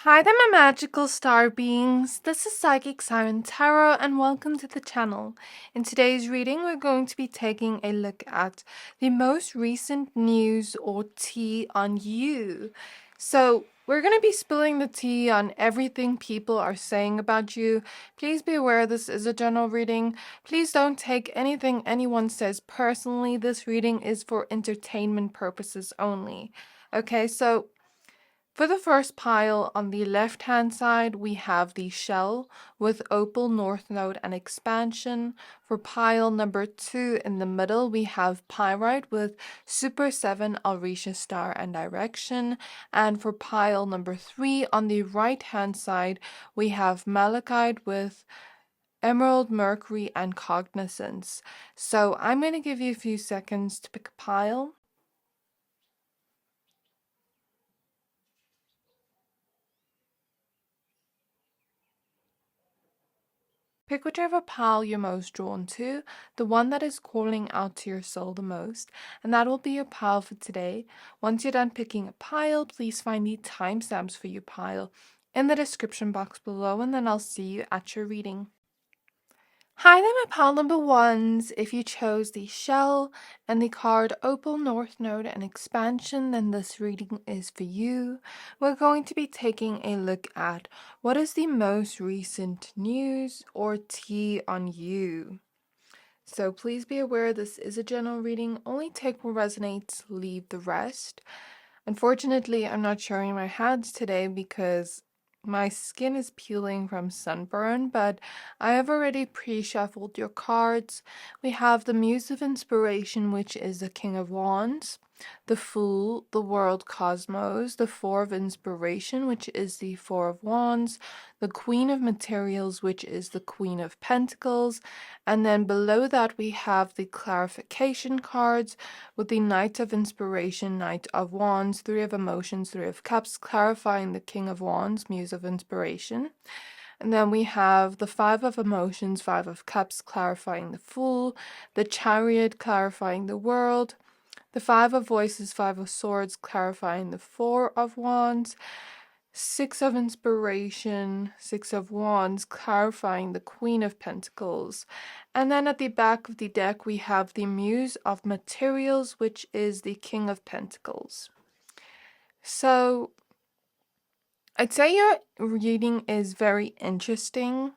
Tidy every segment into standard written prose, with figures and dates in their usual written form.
Hi there, my magical star beings. This is Psychic Siren Tarot, and welcome to the channel. In today's reading, we're going to be taking a look at the most recent news or tea on you. So, we're going to be spilling the tea on everything people are saying about you. Please be aware this is a general reading. Please don't take anything anyone says personally. This reading is for entertainment purposes only. Okay, so for the first pile on the left-hand side, we have the shell with Opal, North Node, and expansion. For pile number 2 in the middle, we have Pyrite with Super 7, Alrisha, star, and direction. And for pile number 3 on the right-hand side, we have Malachite with Emerald, Mercury, and Cognizance. So I'm going to give you a few seconds to pick a pile. Pick whichever pile you're most drawn to, the one that is calling out to your soul the most, and that will be your pile for today. Once you're done picking a pile, please find the timestamps for your pile in the description box below, and then I'll see you at your reading. Hi there, my pile number ones. If you chose the shell and the card Opal, North Node, and expansion, then this reading is for you. We're going to be taking a look at what is the most recent news or tea on you. So please be aware this is a general reading. Only take what resonates, leave the rest. Unfortunately, I'm not showing my hands today because my skin is peeling from sunburn, but I have already pre-shuffled your cards. We have the Muse of Inspiration, which is the King of Wands, the Fool, the World Cosmos, the Four of Inspiration, which is the Four of Wands, the Queen of Materials, which is the Queen of Pentacles, and then below that we have the clarification cards with the Knight of Inspiration, Knight of Wands, Three of Emotions, Three of Cups, clarifying the King of Wands, Muse of Inspiration. And then we have the Five of Emotions, Five of Cups, clarifying the Fool, the Chariot, clarifying the World, the Five of Voices, Five of Swords, clarifying the Four of Wands, Six of Inspiration, Six of Wands, clarifying the Queen of Pentacles. And then at the back of the deck, we have the Muse of Materials, which is the King of Pentacles. So I'd say your reading is very interesting.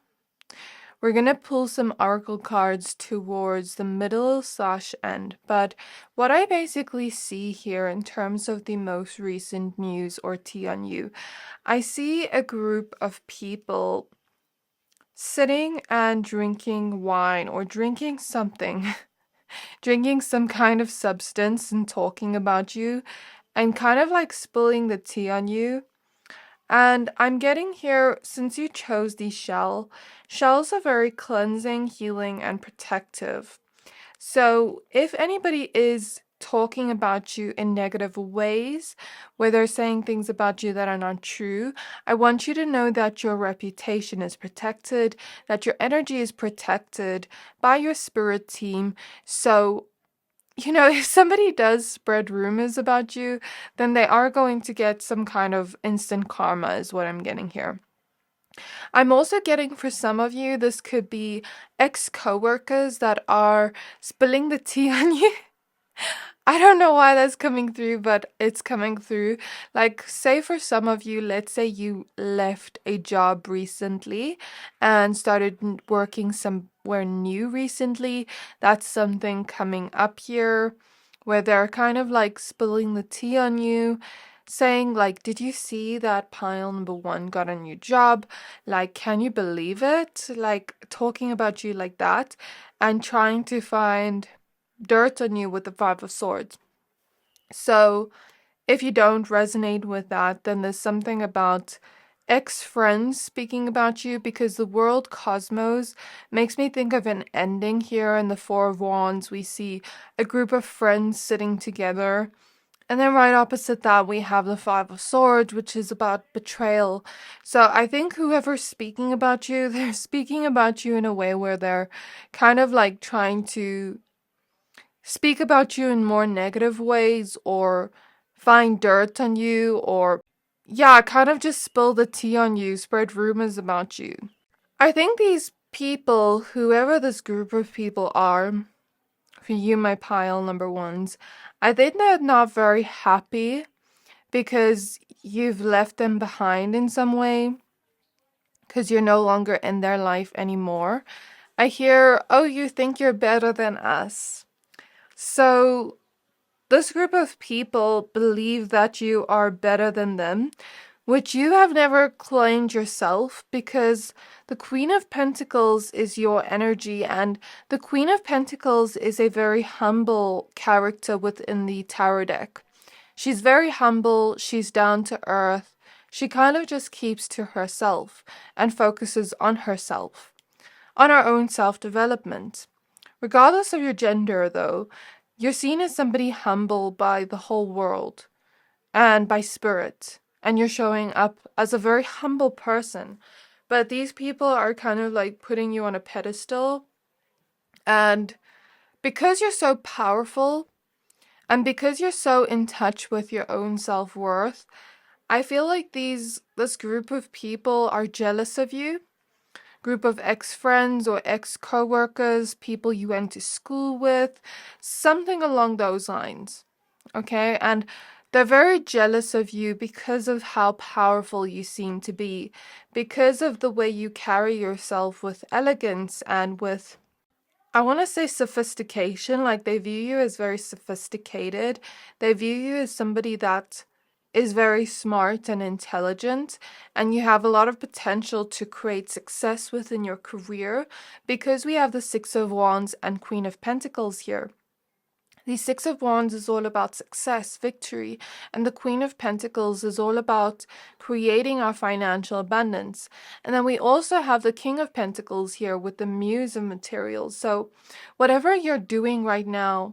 We're going to pull some oracle cards towards the middle/end, but what I basically see here in terms of the most recent news or tea on you, I see a group of people sitting and drinking wine or drinking something, drinking some kind of substance and talking about you and kind of like spilling the tea on you. And I'm getting here, since you chose the shell, shells are very cleansing, healing, and protective. So if anybody is talking about you in negative ways, where they're saying things about you that are not true, I want you to know that your reputation is protected, that your energy is protected by your spirit team. So if somebody does spread rumors about you, then they are going to get some kind of instant karma, is what I'm getting here. I'm also getting, for some of you, this could be ex-coworkers that are spilling the tea on you. I don't know why that's coming through, but it's coming through. Like, say for some of you, let's say you left a job recently and started working somewhere new recently. That's something coming up here where they're kind of like spilling the tea on you, saying like, did you see that pile number 1 got a new job? Like, can you believe it? Like, talking about you like that and trying to find dirt on you with the Five of Swords. So if you don't resonate with that, then there's something about ex-friends speaking about you, because the world cosmos makes me think of an ending here. In the Four of Wands, we see a group of friends sitting together. And then right opposite that, we have the Five of Swords, which is about betrayal. So I think whoever's speaking about you, they're speaking about you in a way where they're kind of like trying to speak about you in more negative ways or find dirt on you, or yeah, kind of just spill the tea on you, spread rumors about you. I think these people, whoever this group of people are, for you, my pile number ones, I think they're not very happy because you've left them behind in some way, because you're no longer in their life anymore. I hear, oh, you think you're better than us. So this group of people believe that you are better than them, which you have never claimed yourself, because the Queen of Pentacles is your energy, and the Queen of Pentacles is a very humble character within the tarot deck. She's very humble, she's down to earth, she kind of just keeps to herself and focuses on herself, on her own self-development. Regardless of your gender, though, you're seen as somebody humble by the whole world and by spirit, and you're showing up as a very humble person. But these people are kind of like putting you on a pedestal, and because you're so powerful and because you're so in touch with your own self-worth, I feel like this group of people are jealous of you. Group of ex-friends or ex-co-workers, people you went to school with, something along those lines. Okay? And they're very jealous of you because of how powerful you seem to be, because of the way you carry yourself with elegance and with, I want to say, sophistication. Like, they view you as very sophisticated. They view you as somebody that is very smart and intelligent, and you have a lot of potential to create success within your career, because we have the Six of Wands and Queen of Pentacles here. The Six of Wands is all about success, victory, and the Queen of Pentacles is all about creating our financial abundance. And then we also have the King of Pentacles here with the Muse of Materials. So whatever you're doing right now,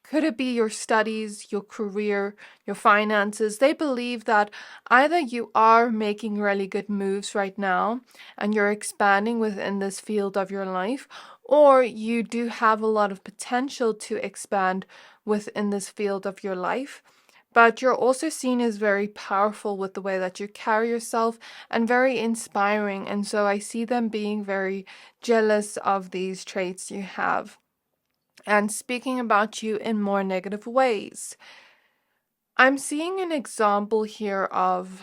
could it be your studies, your career, your finances? They believe that either you are making really good moves right now and you're expanding within this field of your life, or you do have a lot of potential to expand within this field of your life. But you're also seen as very powerful with the way that you carry yourself and very inspiring. And so I see them being very jealous of these traits you have and speaking about you in more negative ways. I'm seeing an example here of,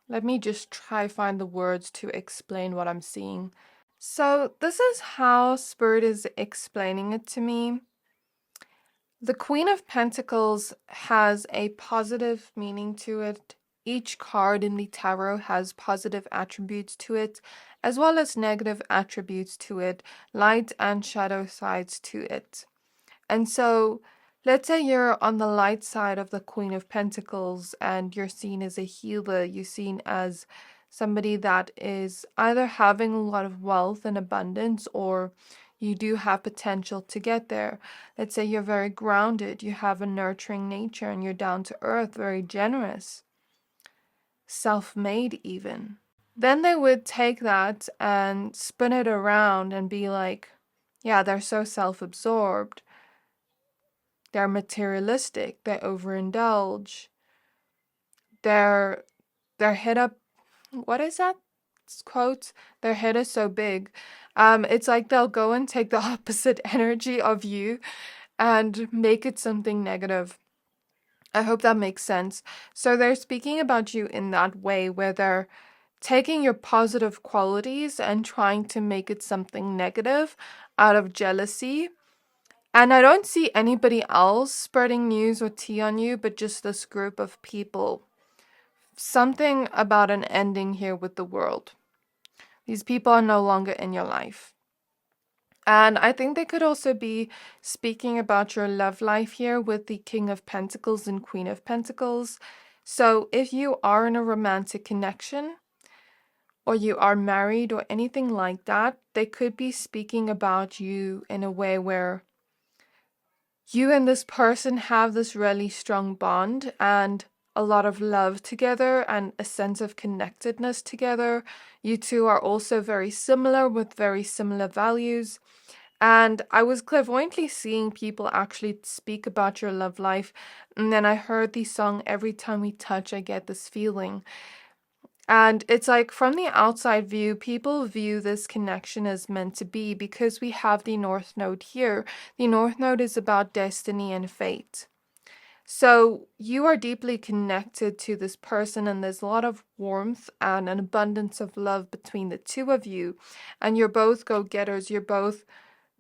let me just try find the words to explain what I'm seeing. So this is how Spirit is explaining it to me. The Queen of Pentacles has a positive meaning to it. Each card in the tarot has positive attributes to it, as well as negative attributes to it, light and shadow sides to it. And so, let's say you're on the light side of the Queen of Pentacles and you're seen as a healer, you're seen as somebody that is either having a lot of wealth and abundance, or you do have potential to get there. Let's say you're very grounded, you have a nurturing nature, and you're down to earth, very generous, self-made even. Then they would take that and spin it around and be like, yeah, they're so self-absorbed. They're materialistic, they overindulge. Their head up, what is that quote? Their head is so big. It's like they'll go and take the opposite energy of you and make it something negative. I hope that makes sense. So they're speaking about you in that way, where they're taking your positive qualities and trying to make it something negative out of jealousy. And I don't see anybody else spreading news or tea on you, but just this group of people. Something about an ending here with the world. These people are no longer in your life. And I think they could also be speaking about your love life here with the King of Pentacles and Queen of Pentacles. So if you are in a romantic connection, or you are married or anything like that, they could be speaking about you in a way where you and this person have this really strong bond and a lot of love together and a sense of connectedness together. You two are also very similar with very similar values. And I was clairvoyantly seeing people actually speak about your love life. And then I heard the song, Every Time We Touch, I Get This Feeling. And it's like from the outside view, people view this connection as meant to be because we have the North Node here. The North Node is about destiny and fate. So you are deeply connected to this person, and there's a lot of warmth and an abundance of love between the two of you. And you're both go-getters. You're both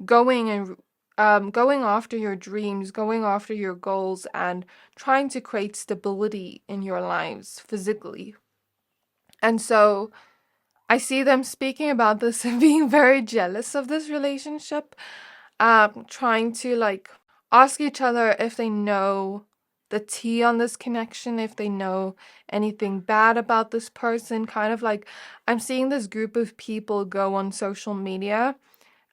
going and going after your dreams, going after your goals, and trying to create stability in your lives physically. And so I see them speaking about this and being very jealous of this relationship, trying to like ask each other if they know the tea on this connection, if they know anything bad about this person. Kind of like I'm seeing this group of people go on social media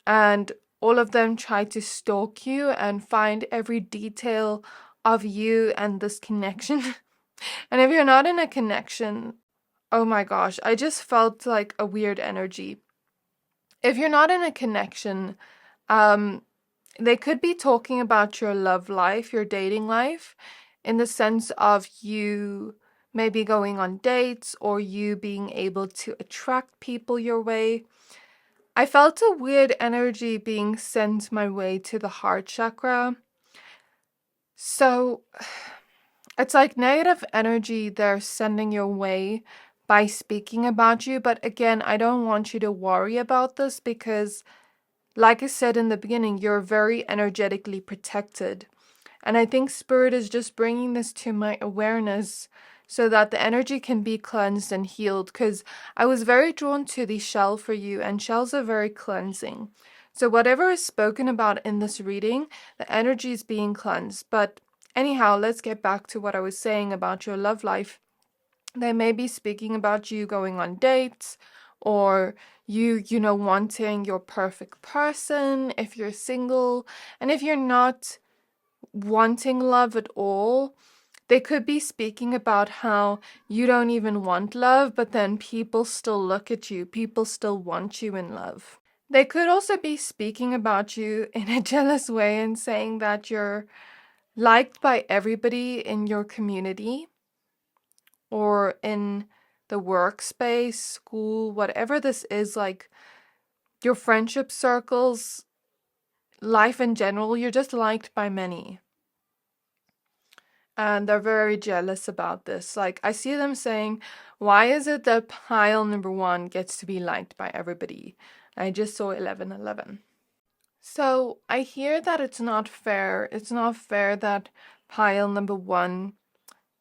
and all of them try to stalk you and find every detail of you and this connection. And if you're not in a connection, oh my gosh, I just felt like a weird energy. If you're not in a connection, um, they could be talking about your love life, your dating life, in the sense of you maybe going on dates or you being able to attract people your way. I felt a weird energy being sent my way to the heart chakra. So it's like negative energy they're sending your way by speaking about you. But again, I don't want you to worry about this because, like I said in the beginning, you're very energetically protected. And I think Spirit is just bringing this to my awareness so that the energy can be cleansed and healed. Because I was very drawn to the shell for you, and shells are very cleansing. So whatever is spoken about in this reading, the energy is being cleansed. But anyhow, let's get back to what I was saying about your love life. They may be speaking about you going on dates or you wanting your perfect person if you're single. And if you're not wanting love at all, they could be speaking about how you don't even want love, but then people still look at you. People still want you in love. They could also be speaking about you in a jealous way and saying that you're liked by everybody in your community or in the workspace, school, whatever this is, like your friendship circles, life in general, you're just liked by many. And they're very jealous about this. Like, I see them saying, why is it that pile number 1 gets to be liked by everybody? I just saw 1111. So I hear that it's not fair. It's not fair that pile number 1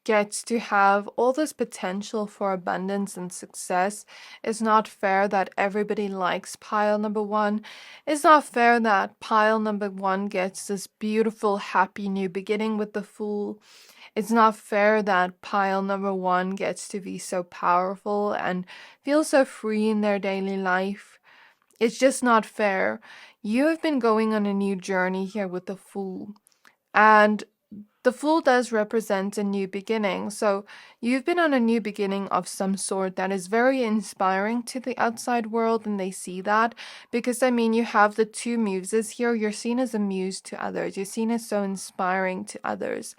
gets to have all this potential for abundance and success. It's not fair that everybody likes pile number 1. It's not fair that pile number 1 gets this beautiful, happy new beginning with the Fool. It's not fair that pile number 1 gets to be so powerful and feel so free in their daily life. It's just not fair. You have been going on a new journey here with the Fool. And the Fool does represent a new beginning. So you've been on a new beginning of some sort that is very inspiring to the outside world, and they see that. Because, I mean, you have the 2 muses here. You're seen as a muse to others. You're seen as so inspiring to others.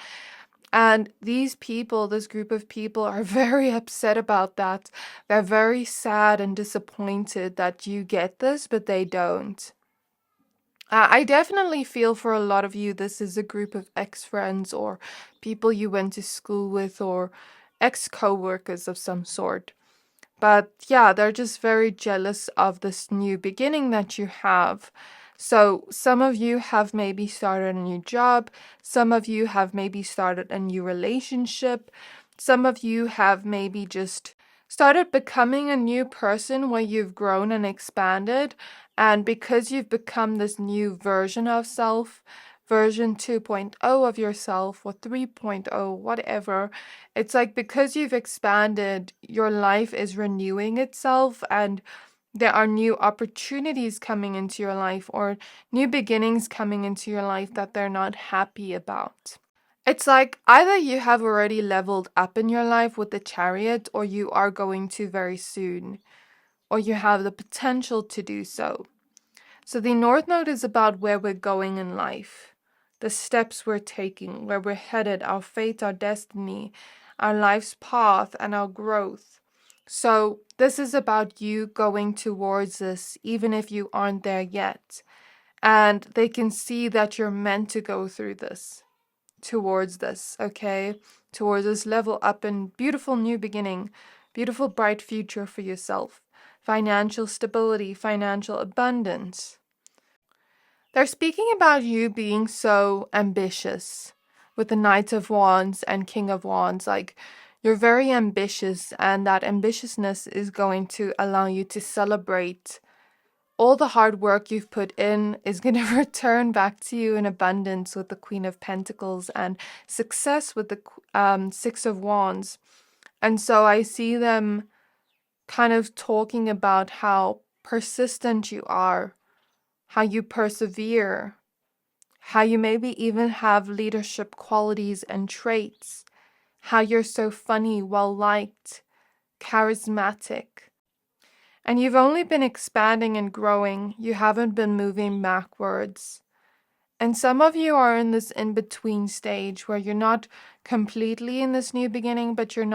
And these people, this group of people, are very upset about that. They're very sad and disappointed that you get this, but they don't. I definitely feel for a lot of you, this is a group of ex-friends or people you went to school with or ex-co-workers of some sort. But yeah, they're just very jealous of this new beginning that you have. So some of you have maybe started a new job. Some of you have maybe started a new relationship. Some of you have maybe just started becoming a new person where you've grown and expanded. And because you've become this new version of self, version 2.0 of yourself or 3.0, whatever, it's like because you've expanded, your life is renewing itself and there are new opportunities coming into your life or new beginnings coming into your life that they're not happy about. It's like either you have already leveled up in your life with the Chariot or you are going to very soon, or you have the potential to do so. So the North Node is about where we're going in life, the steps we're taking, where we're headed, our fate, our destiny, our life's path, and our growth. So this is about you going towards this, even if you aren't there yet. And they can see that you're meant to go through this, towards this, okay? Towards this level up and beautiful new beginning, beautiful bright future for yourself, financial stability, financial abundance. They're speaking about you being so ambitious with the Knight of Wands and King of Wands. Like, you're very ambitious, and that ambitiousness is going to allow you to celebrate all the hard work you've put in is going to return back to you in abundance with the Queen of Pentacles and success with the Six of Wands. And so I see them kind of talking about how persistent you are, how you persevere, how you maybe even have leadership qualities and traits, how you're so funny, well-liked, charismatic. And you've only been expanding and growing. You haven't been moving backwards. And some of you are in this in-between stage where you're not completely in this new beginning, but you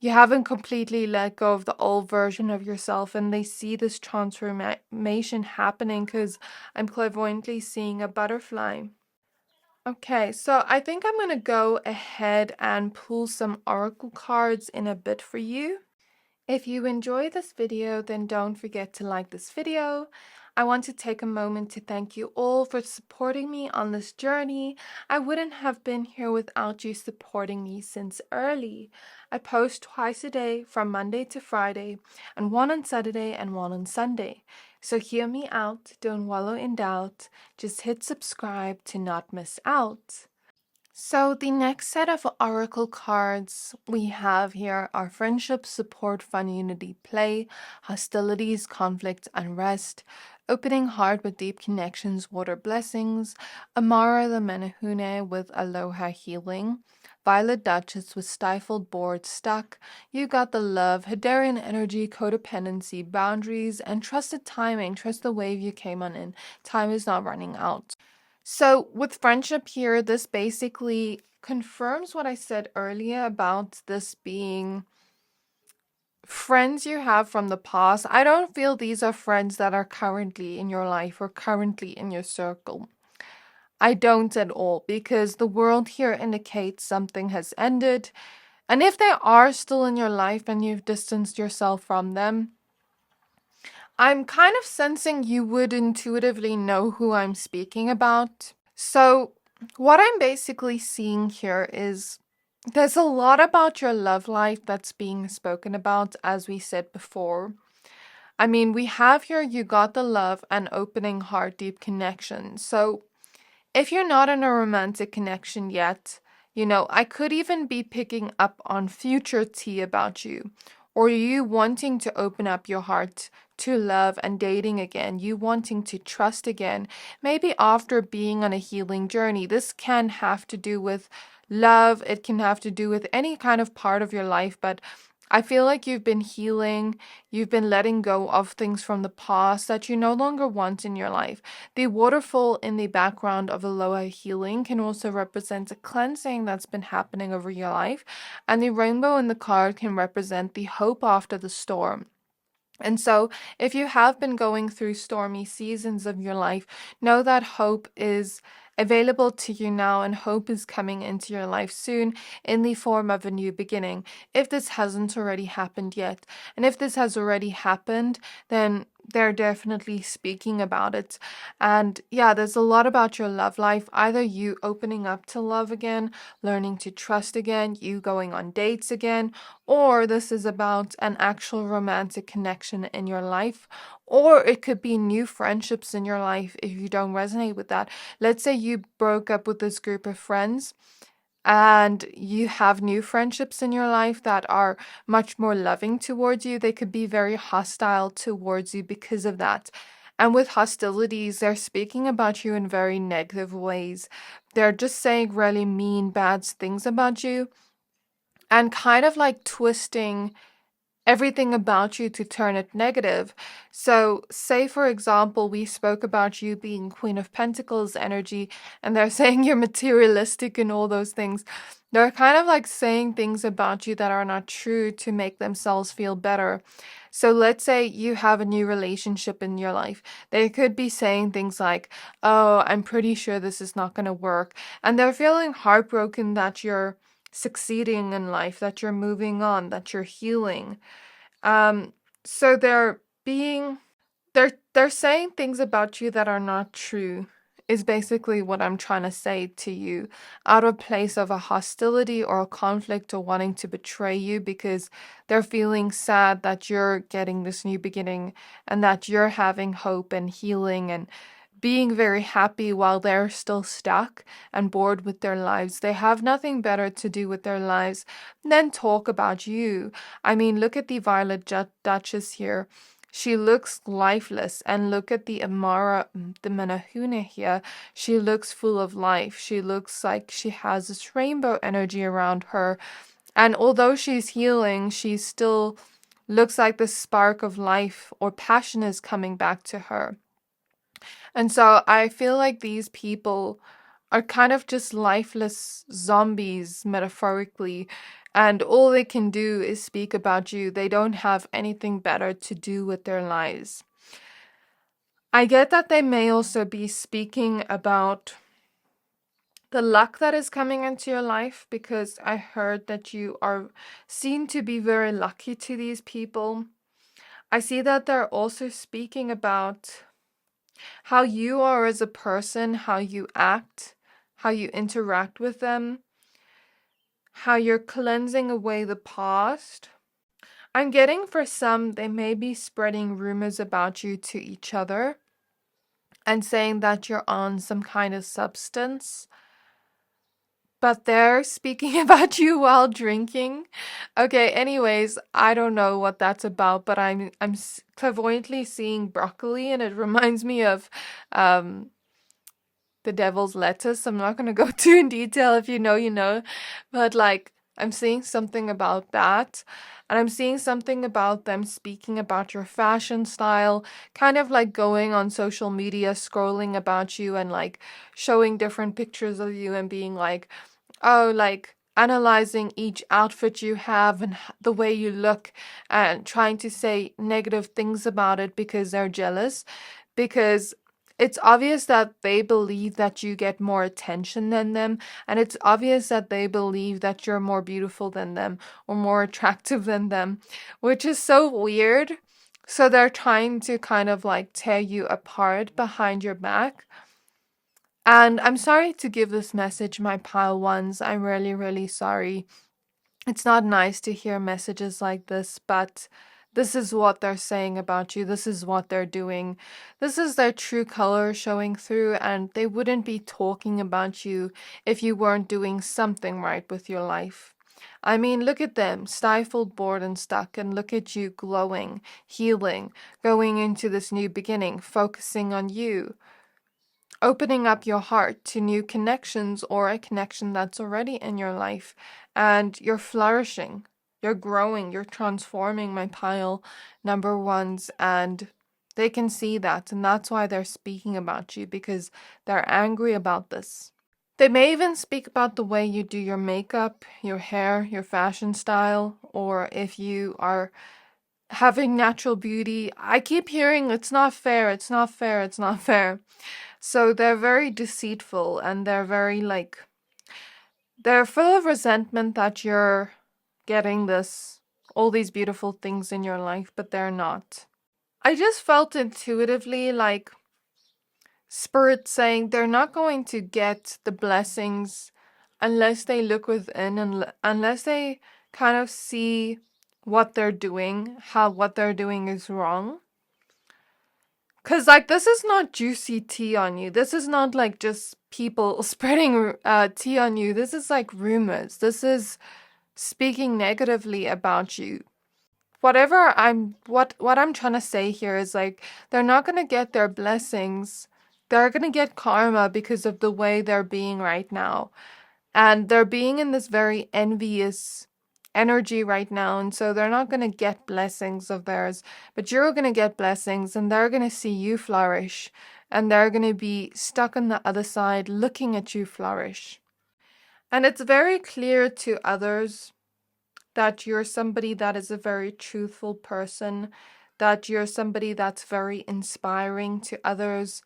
haven't completely let go of the old version of yourself. And they see this transformation happening because I'm clairvoyantly seeing a butterfly. Okay, so I think I'm going to go ahead and pull some oracle cards in a bit for you. If you enjoy this video, then don't forget to like this video. I want to take a moment to thank you all for supporting me on this journey. I wouldn't have been here without you supporting me since early. I post twice a day from Monday to Friday, and one on Saturday and one on Sunday. So hear me out, don't wallow in doubt, just hit subscribe to not miss out. So the next set of oracle cards we have here are friendship, support, fun, unity, play, hostilities, conflict, unrest, opening heart with deep connections, water blessings, Amara the Menahune with aloha healing, Violet Duchess with stifled, bored, stuck, you got the love, Hadarian energy, codependency, boundaries, and trusted timing. Trust the wave you came on in. Time is not running out. So with friendship here, this basically confirms what I said earlier about this being friends you have from the past. I don't feel these are friends that are currently in your life or currently in your circle. I don't at all, because the world here indicates something has ended. And if they are still in your life and you've distanced yourself from them, I'm kind of sensing you would intuitively know who I'm speaking about. So what I'm basically seeing here is there's a lot about your love life that's being spoken about, as we said before. I mean, we have here, you got the love and opening heart, deep connection. So if you're not in a romantic connection yet, I could even be picking up on future tea about you, or you wanting to open up your heart to love and dating again, you wanting to trust again, maybe after being on a healing journey. This can have to do with love, it can have to do with any kind of part of your life, but I feel like you've been healing, you've been letting go of things from the past that you no longer want in your life. The waterfall in the background of aloha healing can also represent a cleansing that's been happening over your life, and the rainbow in the card can represent the hope after the storm. And so, if you have been going through stormy seasons of your life, know that hope is available to you now, and hope is coming into your life soon in the form of a new beginning, if this hasn't already happened yet. And if this has already happened, then they're definitely speaking about it. And yeah, there's a lot about your love life, either you opening up to love again, learning to trust again, you going on dates again, or this is about an actual romantic connection in your life, or it could be new friendships in your life if you don't resonate with that. Let's say you broke up with this group of friends and you have new friendships in your life that are much more loving towards you. They could be very hostile towards you because of that. And with hostilities, they're speaking about you in very negative ways. They're just saying really mean, bad things about you and kind of like twisting everything about you to turn it negative. So say, for example, we spoke about you being Queen of Pentacles energy, and they're saying you're materialistic and all those things. They're kind of like saying things about you that are not true to make themselves feel better. So let's say you have a new relationship in your life. They could be saying things like, oh, I'm pretty sure this is not going to work. And they're feeling heartbroken that you're succeeding in life, that you're moving on, that you're healing. So they're saying things about you that are not true, is basically what I'm trying to say to you, out of place of a hostility or a conflict or wanting to betray you, because they're feeling sad that you're getting this new beginning and that you're having hope and healing and being very happy while they're still stuck and bored with their lives. They have nothing better to do with their lives than talk about you. I mean, look at the Violet Duchess here. She looks lifeless, and look at the Amara, the Menahune here. She looks full of life. She looks like she has this rainbow energy around her. And although she's healing, she still looks like the spark of life or passion is coming back to her. And so I feel like these people are kind of just lifeless zombies, metaphorically, and all they can do is speak about you. They don't have anything better to do with their lives. I get that they may also be speaking about the luck that is coming into your life, because I heard that you are seen to be very lucky to these people. I see that they're also speaking about how you are as a person, how you act, how you interact with them, how you're cleansing away the past. I'm getting for some, they may be spreading rumors about you to each other and saying that you're on some kind of substance, but they're speaking about you while drinking. Okay, anyways, I don't know what that's about, but I'm clairvoyantly seeing broccoli, and it reminds me of the devil's lettuce. I'm not going to go too in detail. If you know, you know. But like, I'm seeing something about that. And I'm seeing something about them speaking about your fashion style, kind of like going on social media, scrolling about you and like showing different pictures of you and being like, oh, like analyzing each outfit you have and the way you look and trying to say negative things about it because they're jealous. Because it's obvious that they believe that you get more attention than them, and it's obvious that they believe that you're more beautiful than them or more attractive than them, which is so weird. So they're trying to kind of like tear you apart behind your back. And I'm sorry to give this message, my pile ones. I'm really, really sorry. It's not nice to hear messages like this, but this is what they're saying about you. This is what they're doing. This is their true color showing through, and they wouldn't be talking about you if you weren't doing something right with your life. I mean, look at them, stifled, bored, and stuck, and look at you glowing, healing, going into this new beginning, focusing on you, opening up your heart to new connections or a connection that's already in your life, and you're flourishing, you're growing, you're transforming, my pile number ones, and they can see that, and that's why they're speaking about you, because they're angry about this. They may even speak about the way you do your makeup, your hair, your fashion style, or if you are having natural beauty. I keep hearing it's not fair, it's not fair, it's not fair. So they're very deceitful, and they're very like, they're full of resentment that you're getting all these beautiful things in your life, but they're not. I just felt intuitively like Spirit saying they're not going to get the blessings unless they look within, and unless they kind of see what they're doing, how what they're doing is wrong. Because, like, this is not juicy tea on you. This is not, like, just people spreading tea on you. This is, like, rumors. This is speaking negatively about you. What I'm trying to say here is, like, they're not going to get their blessings. They're going to get karma because of the way they're being right now. And they're being in this very envious energy right now, and so they're not going to get blessings of theirs, but you're going to get blessings, and they're going to see you flourish, and they're going to be stuck on the other side looking at you flourish. And it's very clear to others that you're somebody that is a very truthful person, that you're somebody that's very inspiring to others.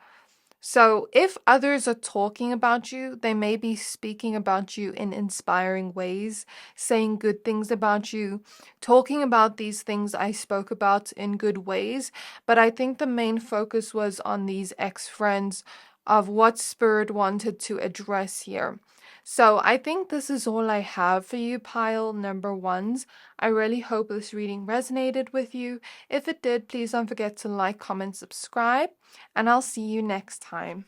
So if others are talking about you, they may be speaking about you in inspiring ways, saying good things about you, talking about these things I spoke about in good ways. But I think the main focus was on these ex-friends of what Spirit wanted to address here. So I think this is all I have for you, pile number ones. I really hope this reading resonated with you. If it did, please don't forget to like, comment, subscribe, and I'll see you next time.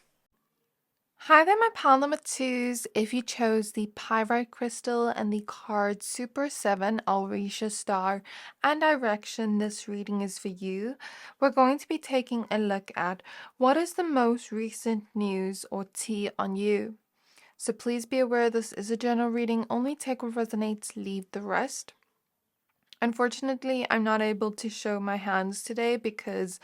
Hi there, my pile number twos. If you chose the Pyrite crystal and the card Super 7 Alrisha star and direction, this reading is for you. We're going to be taking a look at what is the most recent news or tea on you. So please be aware this is a general reading. Only take what resonates, leave the rest. Unfortunately, I'm not able to show my hands today because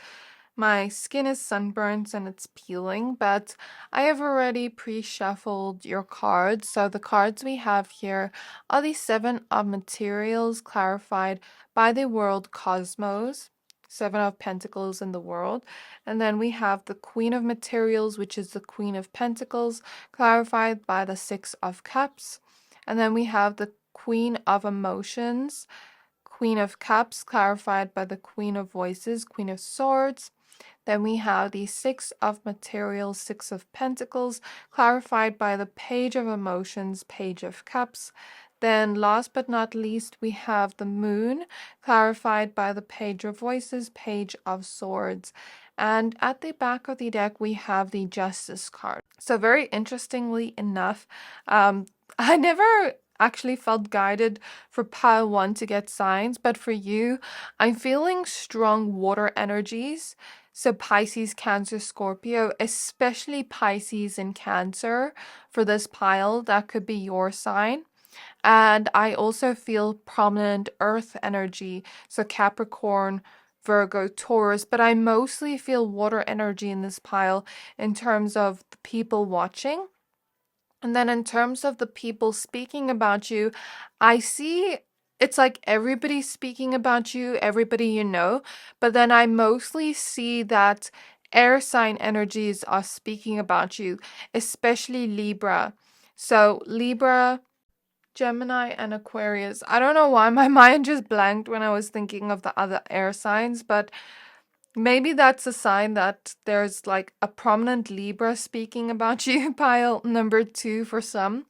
my skin is sunburnt and it's peeling, but I have already pre-shuffled your cards. So the cards we have here are the 7 of materials clarified by the world cosmos. 7 of Pentacles in the world. And then we have the Queen of Materials, which is the Queen of Pentacles, clarified by the 6 of Cups. And then we have the Queen of Emotions, Queen of Cups, clarified by the Queen of Voices, Queen of Swords. Then we have the 6 of Materials, 6 of Pentacles, clarified by the Page of Emotions, Page of Cups. Then last but not least, we have the Moon, clarified by the Page of Voices, Page of Swords. And at the back of the deck, we have the Justice card. So very interestingly enough, I never actually felt guided for pile 1 to get signs, but for you, I'm feeling strong water energies. So Pisces, Cancer, Scorpio, especially Pisces and Cancer for this pile, that could be your sign. And I also feel prominent earth energy, so Capricorn, Virgo, Taurus, but I mostly feel water energy in this pile in terms of the people watching. And then in terms of the people speaking about you, I see it's like everybody speaking about you, everybody you know, but then I mostly see that air sign energies are speaking about you, especially Libra. So Libra, Gemini, and Aquarius. I don't know why my mind just blanked when I was thinking of the other air signs, but maybe that's a sign that there's like a prominent Libra speaking about you, pile number 2 for some.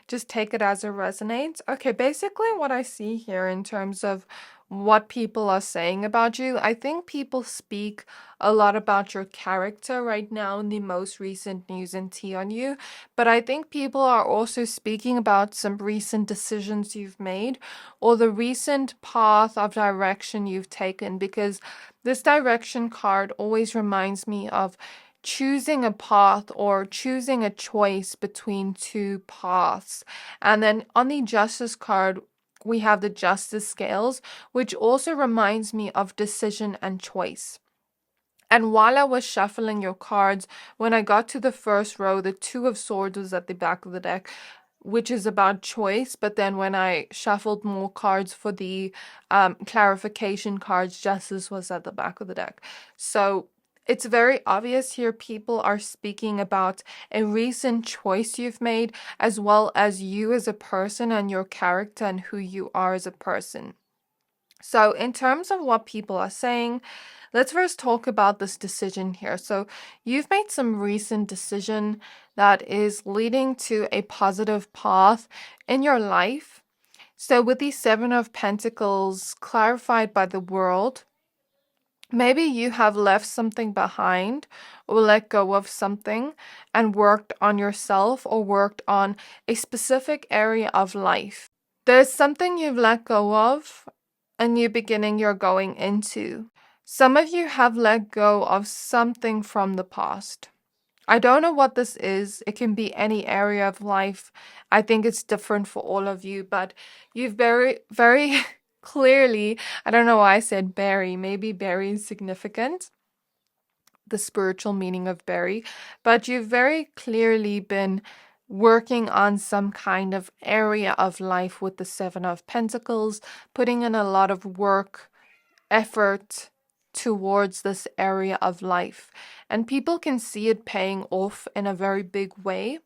Just take it as it resonates. Okay, basically what I see here in terms of what people are saying about you, I think people speak a lot about your character right now in the most recent news and tea on you, but I think people are also speaking about some recent decisions you've made or the recent path of direction you've taken, because this direction card always reminds me of choosing a path or choosing a choice between 2 paths. And then on the Justice card, we have the Justice scales, which also reminds me of decision and choice. And while I was shuffling your cards, when I got to the first row, the 2 of Swords was at the back of the deck, which is about choice. But then when I shuffled more cards for the clarification cards, Justice was at the back of the deck. So it's very obvious here people are speaking about a recent choice you've made, as well as you as a person and your character and who you are as a person. So in terms of what people are saying, let's first talk about this decision here. So you've made some recent decision that is leading to a positive path in your life. So with the 7 of Pentacles clarified by the world, maybe you have left something behind or let go of something and worked on yourself or worked on a specific area of life. There's something you've let go of, a new beginning you're going into. Some of you have let go of something from the past. I don't know what this is. It can be any area of life. I think it's different for all of you, but you've very clearly, I don't know why I said berry. Maybe berry is significant, the spiritual meaning of berry, but you've very clearly been working on some kind of area of life with the Seven of Pentacles, putting in a lot of work, effort towards this area of life. And people can see it paying off in a very big way.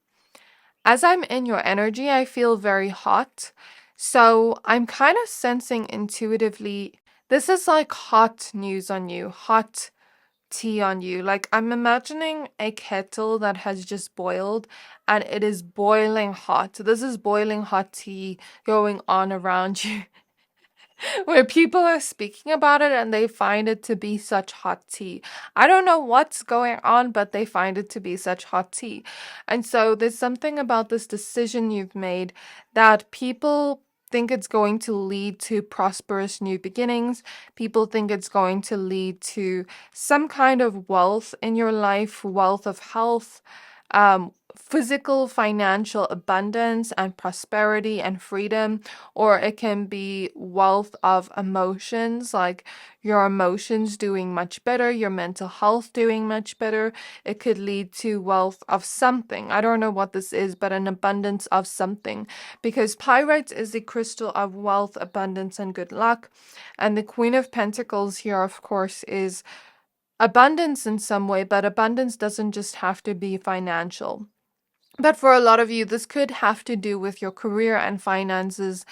As I'm in your energy, I feel very hot. So I'm kind of sensing intuitively, this is like hot news on you, hot tea on you. Like I'm imagining a kettle that has just boiled and it is boiling hot. This is boiling hot tea going on around you. Where people are speaking about it and they find it to be such hot tea. I don't know what's going on, but they find it to be such hot tea. And so there's something about this decision you've made that people think it's going to lead to prosperous new beginnings. People think it's going to lead to some kind of wealth in your life, wealth of health, physical, financial abundance and prosperity and freedom, or it can be wealth of emotions, like your emotions doing much better, your mental health doing much better. It could lead to wealth of something. I don't know what this is, but an abundance of something, because pyrite is the crystal of wealth, abundance, and good luck. And the Queen of Pentacles here, of course, is abundance in some way, but abundance doesn't just have to be financial. But for a lot of you, this could have to do with your career and finances.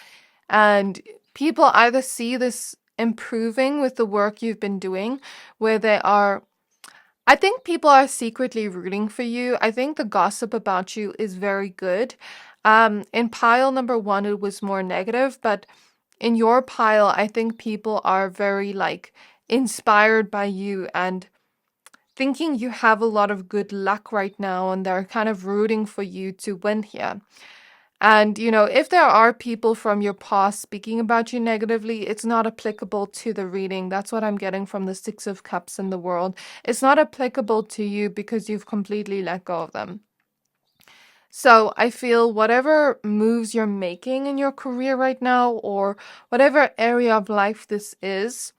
And people either see this improving with the work you've been doing, where they are, I think people are secretly rooting for you. I think the gossip about you is very good. In pile number 1, it was more negative, but in your pile, I think people are very like inspired by you and thinking you have a lot of good luck right now, and they're kind of rooting for you to win here. And, if there are people from your past speaking about you negatively, it's not applicable to the reading. That's what I'm getting from the Six of Cups in the world. It's not applicable to you because you've completely let go of them. So I feel whatever moves you're making in your career right now, or whatever area of life this is,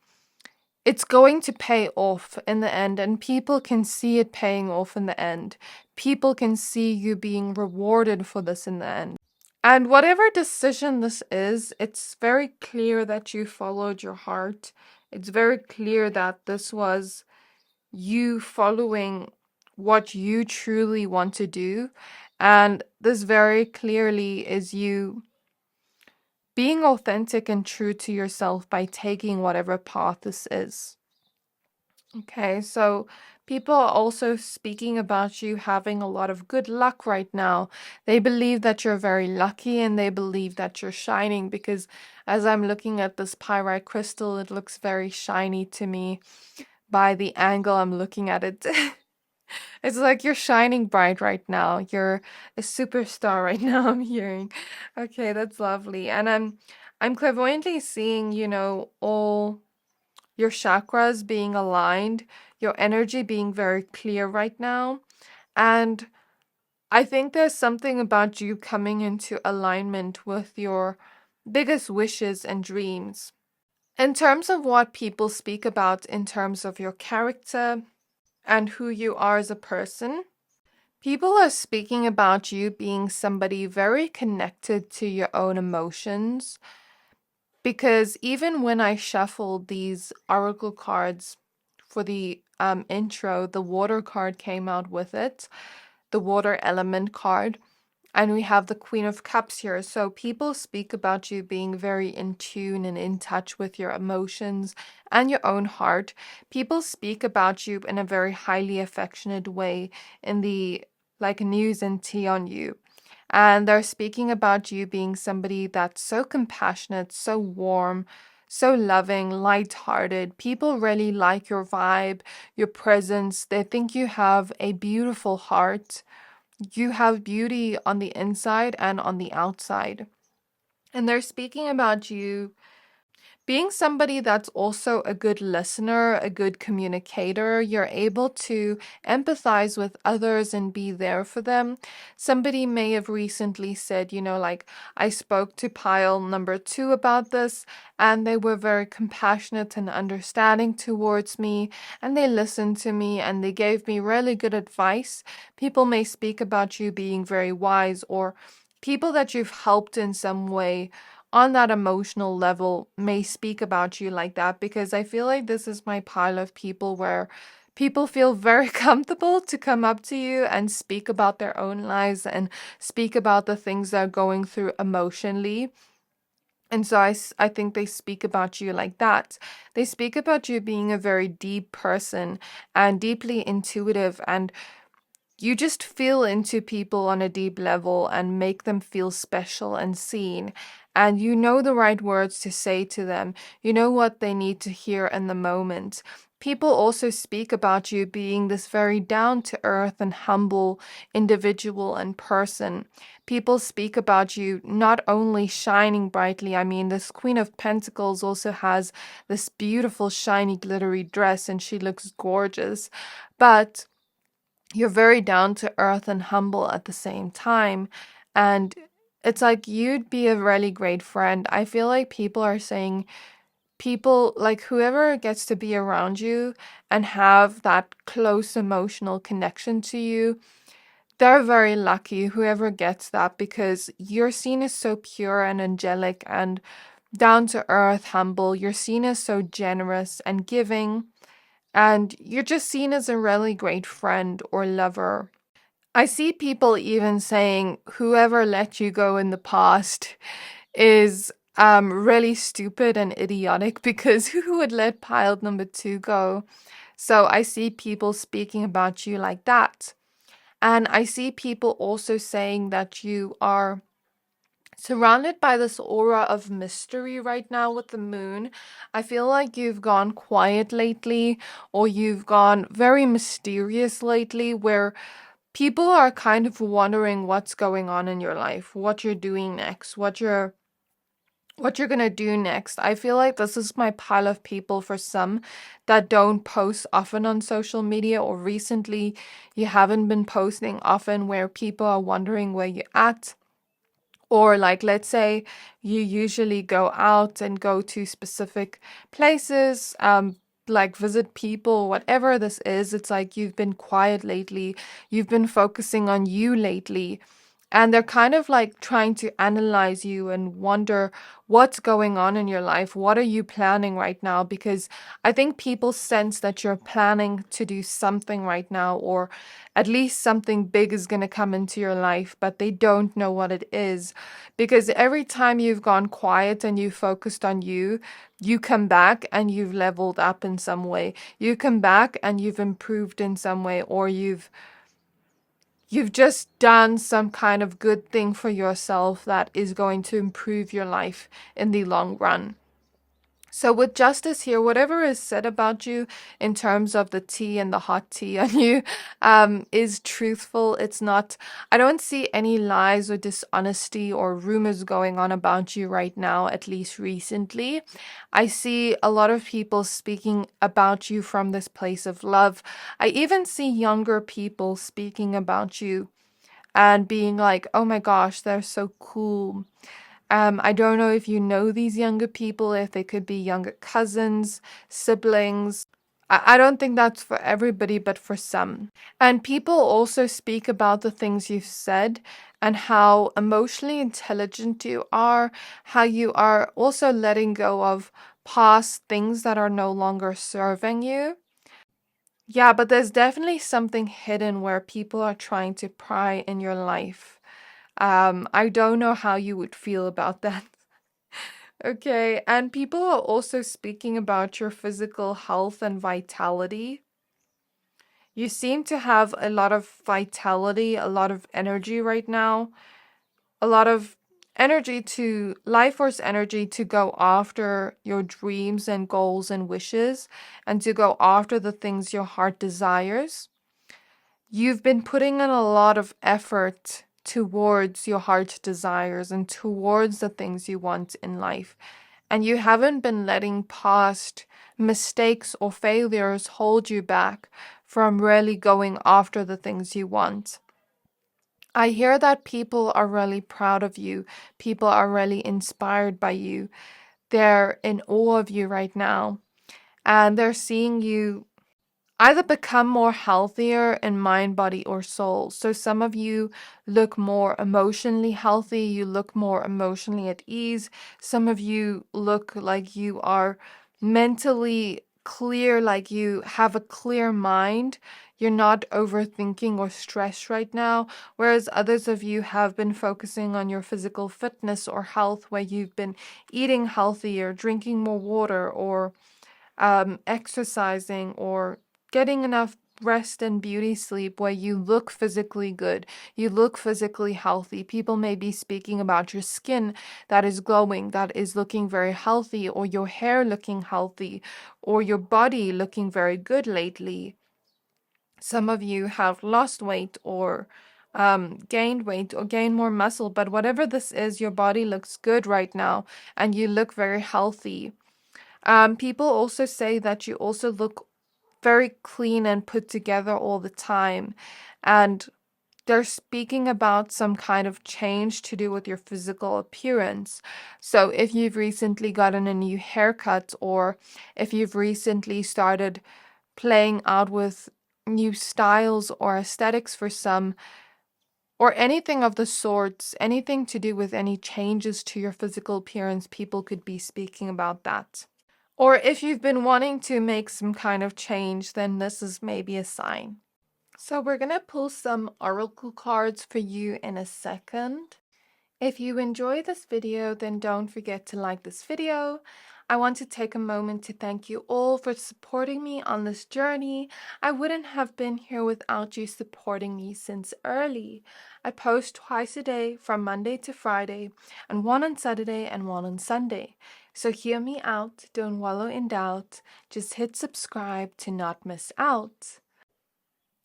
it's going to pay off in the end, and people can see it paying off in the end. People can see you being rewarded for this in the end. And whatever decision this is, it's very clear that you followed your heart. It's very clear that this was you following what you truly want to do. And this very clearly is you being authentic and true to yourself by taking whatever path this is. Okay, so people are also speaking about you having a lot of good luck right now. They believe that you're very lucky and they believe that you're shining, because as I'm looking at this pyrite crystal, it looks very shiny to me by the angle I'm looking at it. It's like you're shining bright right now. You're a superstar right now, I'm hearing. Okay, that's lovely. And I'm clairvoyantly seeing, all your chakras being aligned, your energy being very clear right now. And I think there's something about you coming into alignment with your biggest wishes and dreams. In terms of what people speak about in terms of your character and who you are as a person, people are speaking about you being somebody very connected to your own emotions. Because even when I shuffled these oracle cards for the intro, the water card came out with it, the water element card, and we have the Queen of Cups here. So people speak about you being very in tune and in touch with your emotions and your own heart. People speak about you in a very highly affectionate way in the like news and tea on you. And they're speaking about you being somebody that's so compassionate, so warm, so loving, light-hearted. People really like your vibe, your presence. They think you have a beautiful heart. You have beauty on the inside and on the outside. And they're speaking about you Being somebody that's also a good listener, a good communicator, you're able to empathize with others and be there for them. Somebody may have recently said, like, I spoke to pile number 2 about this, and they were very compassionate and understanding towards me, and they listened to me, and they gave me really good advice. People may speak about you being very wise, or people that you've helped in some way on that emotional level may speak about you like that, because I feel like this is my pile of people where people feel very comfortable to come up to you and speak about their own lives and speak about the things they're going through emotionally. And so I think they speak about you like that. They speak about you being a very deep person and deeply intuitive, and you just feel into people on a deep level and make them feel special and seen. And you know the right words to say to them. You know what they need to hear in the moment. People also speak about you being this very down to earth and humble individual and person. People speak about you not only shining brightly. I mean, this Queen of Pentacles also has this beautiful, shiny, glittery dress, and she looks gorgeous. But you're very down to earth and humble at the same time. And it's like you'd be a really great friend. I feel like people are saying, people like whoever gets to be around you and have that close emotional connection to you, they're very lucky, whoever gets that, because you're seen as so pure and angelic and down to earth, humble. You're seen as so generous and giving. And you're just seen as a really great friend or lover. I see people even saying whoever let you go in the past is really stupid and idiotic, because who would let pile number 2 go? So I see people speaking about you like that. And I see people also saying that you are surrounded by this aura of mystery right now with the moon. I feel like you've gone quiet lately, or you've gone very mysterious lately, where people are kind of wondering what's going on in your life, what you're doing next, what you're gonna do next. I feel like this is my pile of people for some that don't post often on social media, or recently you haven't been posting often, where people are wondering where you're at. Or like, let's say you usually go out and go to specific places, like visit people, whatever this is. It's like you've been quiet lately. You've been focusing on you lately. And they're kind of like trying to analyze you and wonder what's going on in your life. What are you planning right now? Because I think people sense that you're planning to do something right now, or at least something big is going to come into your life, but they don't know what it is. Because every time you've gone quiet and you focused on you, you come back and you've leveled up in some way. You come back and you've improved in some way, or you've just done some kind of good thing for yourself that is going to improve your life in the long run. So with justice here, whatever is said about you in terms of the tea and the hot tea on you, is truthful. It's not, I don't see any lies or dishonesty or rumors going on about you right now, at least recently. I see a lot of people speaking about you from this place of love. I even see younger people speaking about you and being like, oh my gosh, they're so cool. I don't know if you know these younger people, if they could be younger cousins, siblings. I don't think that's for everybody, but for some. And people also speak about the things you've said and how emotionally intelligent you are, how you are also letting go of past things that are no longer serving you. Yeah, but there's definitely something hidden where people are trying to pry in your life. I don't know how you would feel about that. Okay, and people are also speaking about your physical health and vitality. You seem to have a lot of vitality, a lot of energy right now, a lot of energy to, life force energy to go after your dreams and goals and wishes, and to go after the things your heart desires. You've been putting in a lot of effort towards your heart desires and towards the things you want in life. and you haven't been letting past mistakes or failures hold you back from really going after the things you want. I hear that people are really proud of you. People are really inspired by you. They're in awe of you right now. And they're seeing you either become more healthier in mind, body, or soul. So some of you look more emotionally healthy. You look more emotionally at ease. Some of you look like you are mentally clear, like you have a clear mind. You're not overthinking or stressed right now, whereas others of you have been focusing on your physical fitness or health, where you've been eating healthier, drinking more water, or exercising, or getting enough rest and beauty sleep, where you look physically good, you look physically healthy. People may be speaking about your skin that is glowing, that is looking very healthy, or your hair looking healthy, or your body looking very good lately. Some of you have lost weight or gained weight or gained more muscle, but whatever this is, your body looks good right now and you look very healthy. People also say that you also look very clean and put together all the time. And they're speaking about some kind of change to do with your physical appearance. So if you've recently gotten a new haircut, or if you've recently started playing out with new styles or aesthetics for some, or anything of the sorts, anything to do with any changes to your physical appearance, people could be speaking about that. Or if you've been wanting to make some kind of change, then this is maybe a sign. So we're going to pull some oracle cards for you in a second. If you enjoy this video, then don't forget to like this video. I want to take a moment to thank you all for supporting me on this journey. I wouldn't have been here without you supporting me since early. I post twice a day from Monday to Friday, and one on Saturday and one on Sunday. So hear me out, don't wallow in doubt, just hit subscribe to not miss out.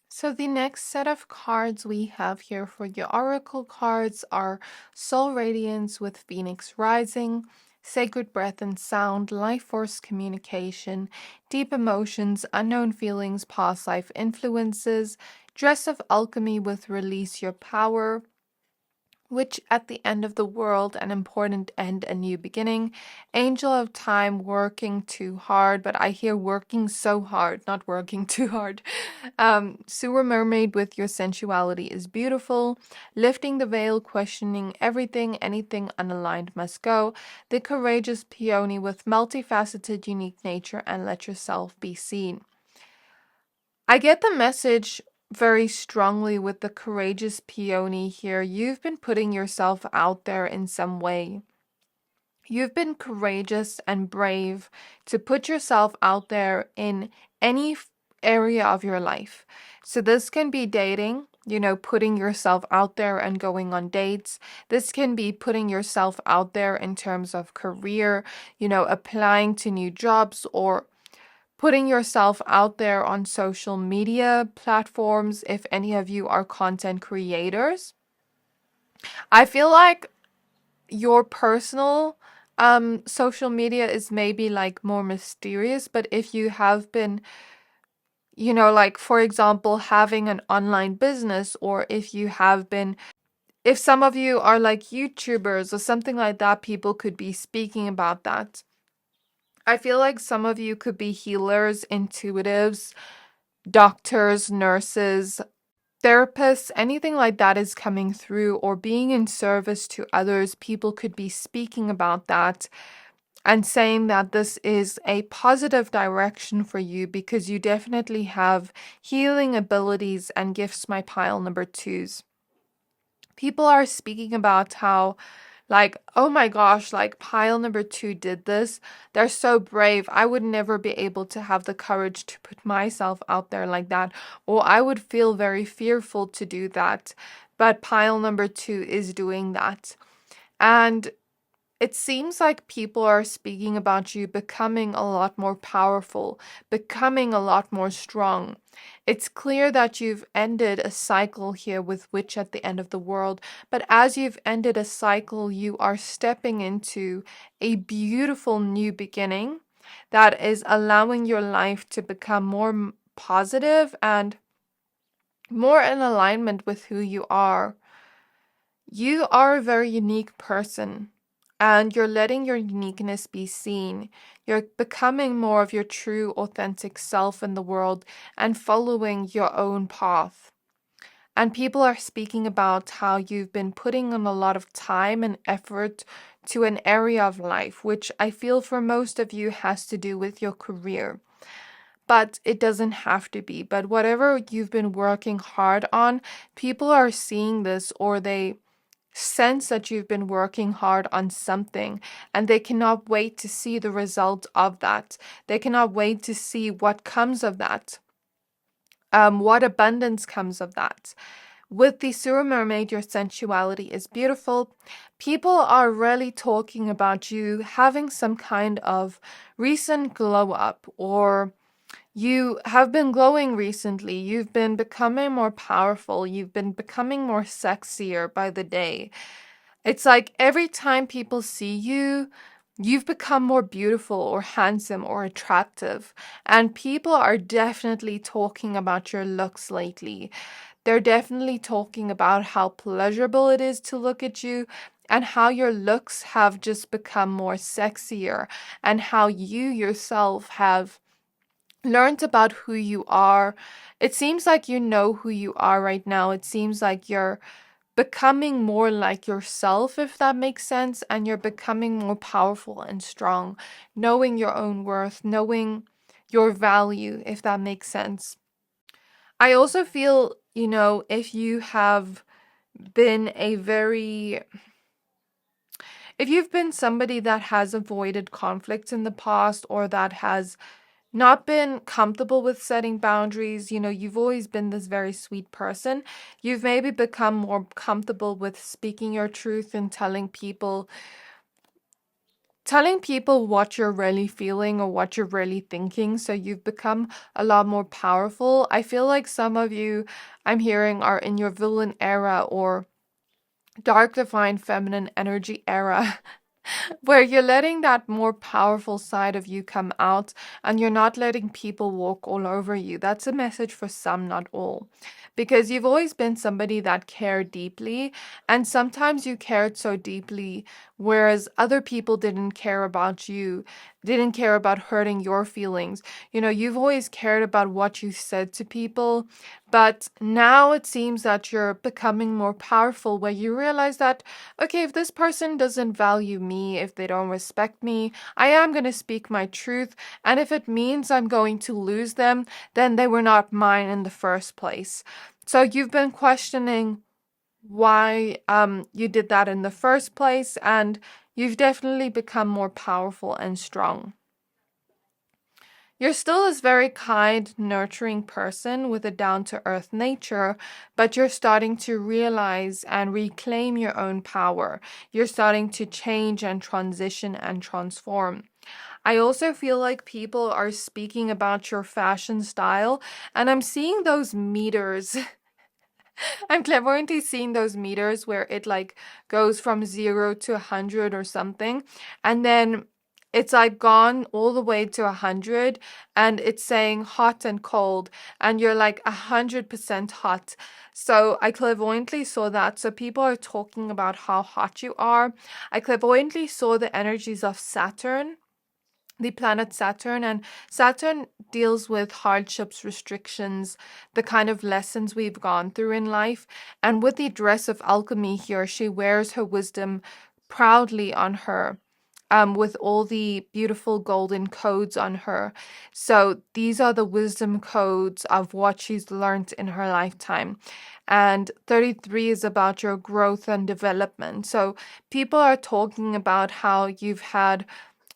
So the next set of cards we have here for your oracle cards are Soul Radiance with Phoenix Rising, Sacred Breath and Sound, Life Force Communication, Deep Emotions, Unknown Feelings, Past Life Influences, Dress of Alchemy with Release Your Power, Witch at the End of the World, An Important End, A New Beginning, Angel of Time, Working Too Hard, but I hear working so hard, not working too hard. Sewer Mermaid with Your Sensuality is Beautiful, Lifting the Veil, Questioning Everything, Anything Unaligned Must Go, The Courageous Peony with Multifaceted Unique Nature, and Let Yourself Be Seen. I get the message very strongly with the courageous peony here. You've been putting yourself out there in some way. You've been courageous and brave to put yourself out there in any area of your life. So this can be dating, putting yourself out there and going on dates. This can be putting yourself out there in terms of career, applying to new jobs, or putting yourself out there on social media platforms if any of you are content creators. I feel like your personal social media is maybe like more mysterious, but if you have been, like for example, having an online business, or if some of you are like YouTubers or something like that, people could be speaking about that. I feel like some of you could be healers, intuitives, doctors, nurses, therapists, anything like that is coming through, or being in service to others. People could be speaking about that and saying that this is a positive direction for you, because you definitely have healing abilities and gifts, my pile number twos. People are speaking about how, like, oh my gosh, like pile number two did this. They're so brave. I would never be able to have the courage to put myself out there like that, or I would feel very fearful to do that. But pile number two is doing that. And it seems like people are speaking about you becoming a lot more powerful, becoming a lot more strong. It's clear that you've ended a cycle here with Witch at the end of the world, but as you've ended a cycle, you are stepping into a beautiful new beginning that is allowing your life to become more positive and more in alignment with who you are. You are a very unique person, and you're letting your uniqueness be seen. You're becoming more of your true, authentic self in the world and following your own path. And people are speaking about how you've been putting in a lot of time and effort to an area of life, which I feel for most of you has to do with your career. But it doesn't have to be. But whatever you've been working hard on, people are seeing this, or they sense that you've been working hard on something, and they cannot wait to see the result of that. They cannot wait to see what comes of that, what abundance comes of that. With the Sewer Mermaid, your sensuality is beautiful. People are really talking about you having some kind of recent glow up, or you have been glowing recently. You've been becoming more powerful. You've been becoming more sexier by the day. It's like every time people see you, you've become more beautiful or handsome or attractive. And people are definitely talking about your looks lately. They're definitely talking about how pleasurable it is to look at you, and how your looks have just become more sexier, and how you yourself have learned about who you are. It seems like you know who you are right now. It seems like you're becoming more like yourself, if that makes sense, and you're becoming more powerful and strong, knowing your own worth, knowing your value, if that makes sense. I also feel, if you have been if you've been somebody that has avoided conflicts in the past, or that has not been comfortable with setting boundaries, you've always been this very sweet person. You've maybe become more comfortable with speaking your truth and telling people what you're really feeling or what you're really thinking. So you've become a lot more powerful. I feel like some of you, I'm hearing, are in your villain era or dark divine feminine energy era. Where you're letting that more powerful side of you come out, and you're not letting people walk all over you. That's a message for some, not all. Because you've always been somebody that cared deeply, and sometimes you cared so deeply, whereas other people didn't care about you, didn't care about hurting your feelings. You've always cared about what you said to people, but now it seems that you're becoming more powerful, where you realize that, okay, if this person doesn't value me, if they don't respect me, I am going to speak my truth. And if it means I'm going to lose them, then they were not mine in the first place. So you've been questioning why you did that in the first place, and you've definitely become more powerful and strong. You're still this very kind, nurturing person with a down-to-earth nature, but you're starting to realize and reclaim your own power. You're starting to change and transition and transform. I also feel like people are speaking about your fashion style, and I'm seeing those meters. I'm clairvoyantly seeing those meters where it like goes from 0 to 100 or something, and then it's like gone all the way to 100, and it's saying hot and cold, and you're like 100% hot. So I clairvoyantly saw that. So people are talking about how hot you are. I clairvoyantly saw the energies of Saturn, the planet Saturn, and Saturn deals with hardships, restrictions, the kind of lessons we've gone through in life. And with the dress of alchemy here, she wears her wisdom proudly on her, with all the beautiful golden codes on her. So these are the wisdom codes of what she's learned in her lifetime. And 33 is about your growth and development. So people are talking about how you've had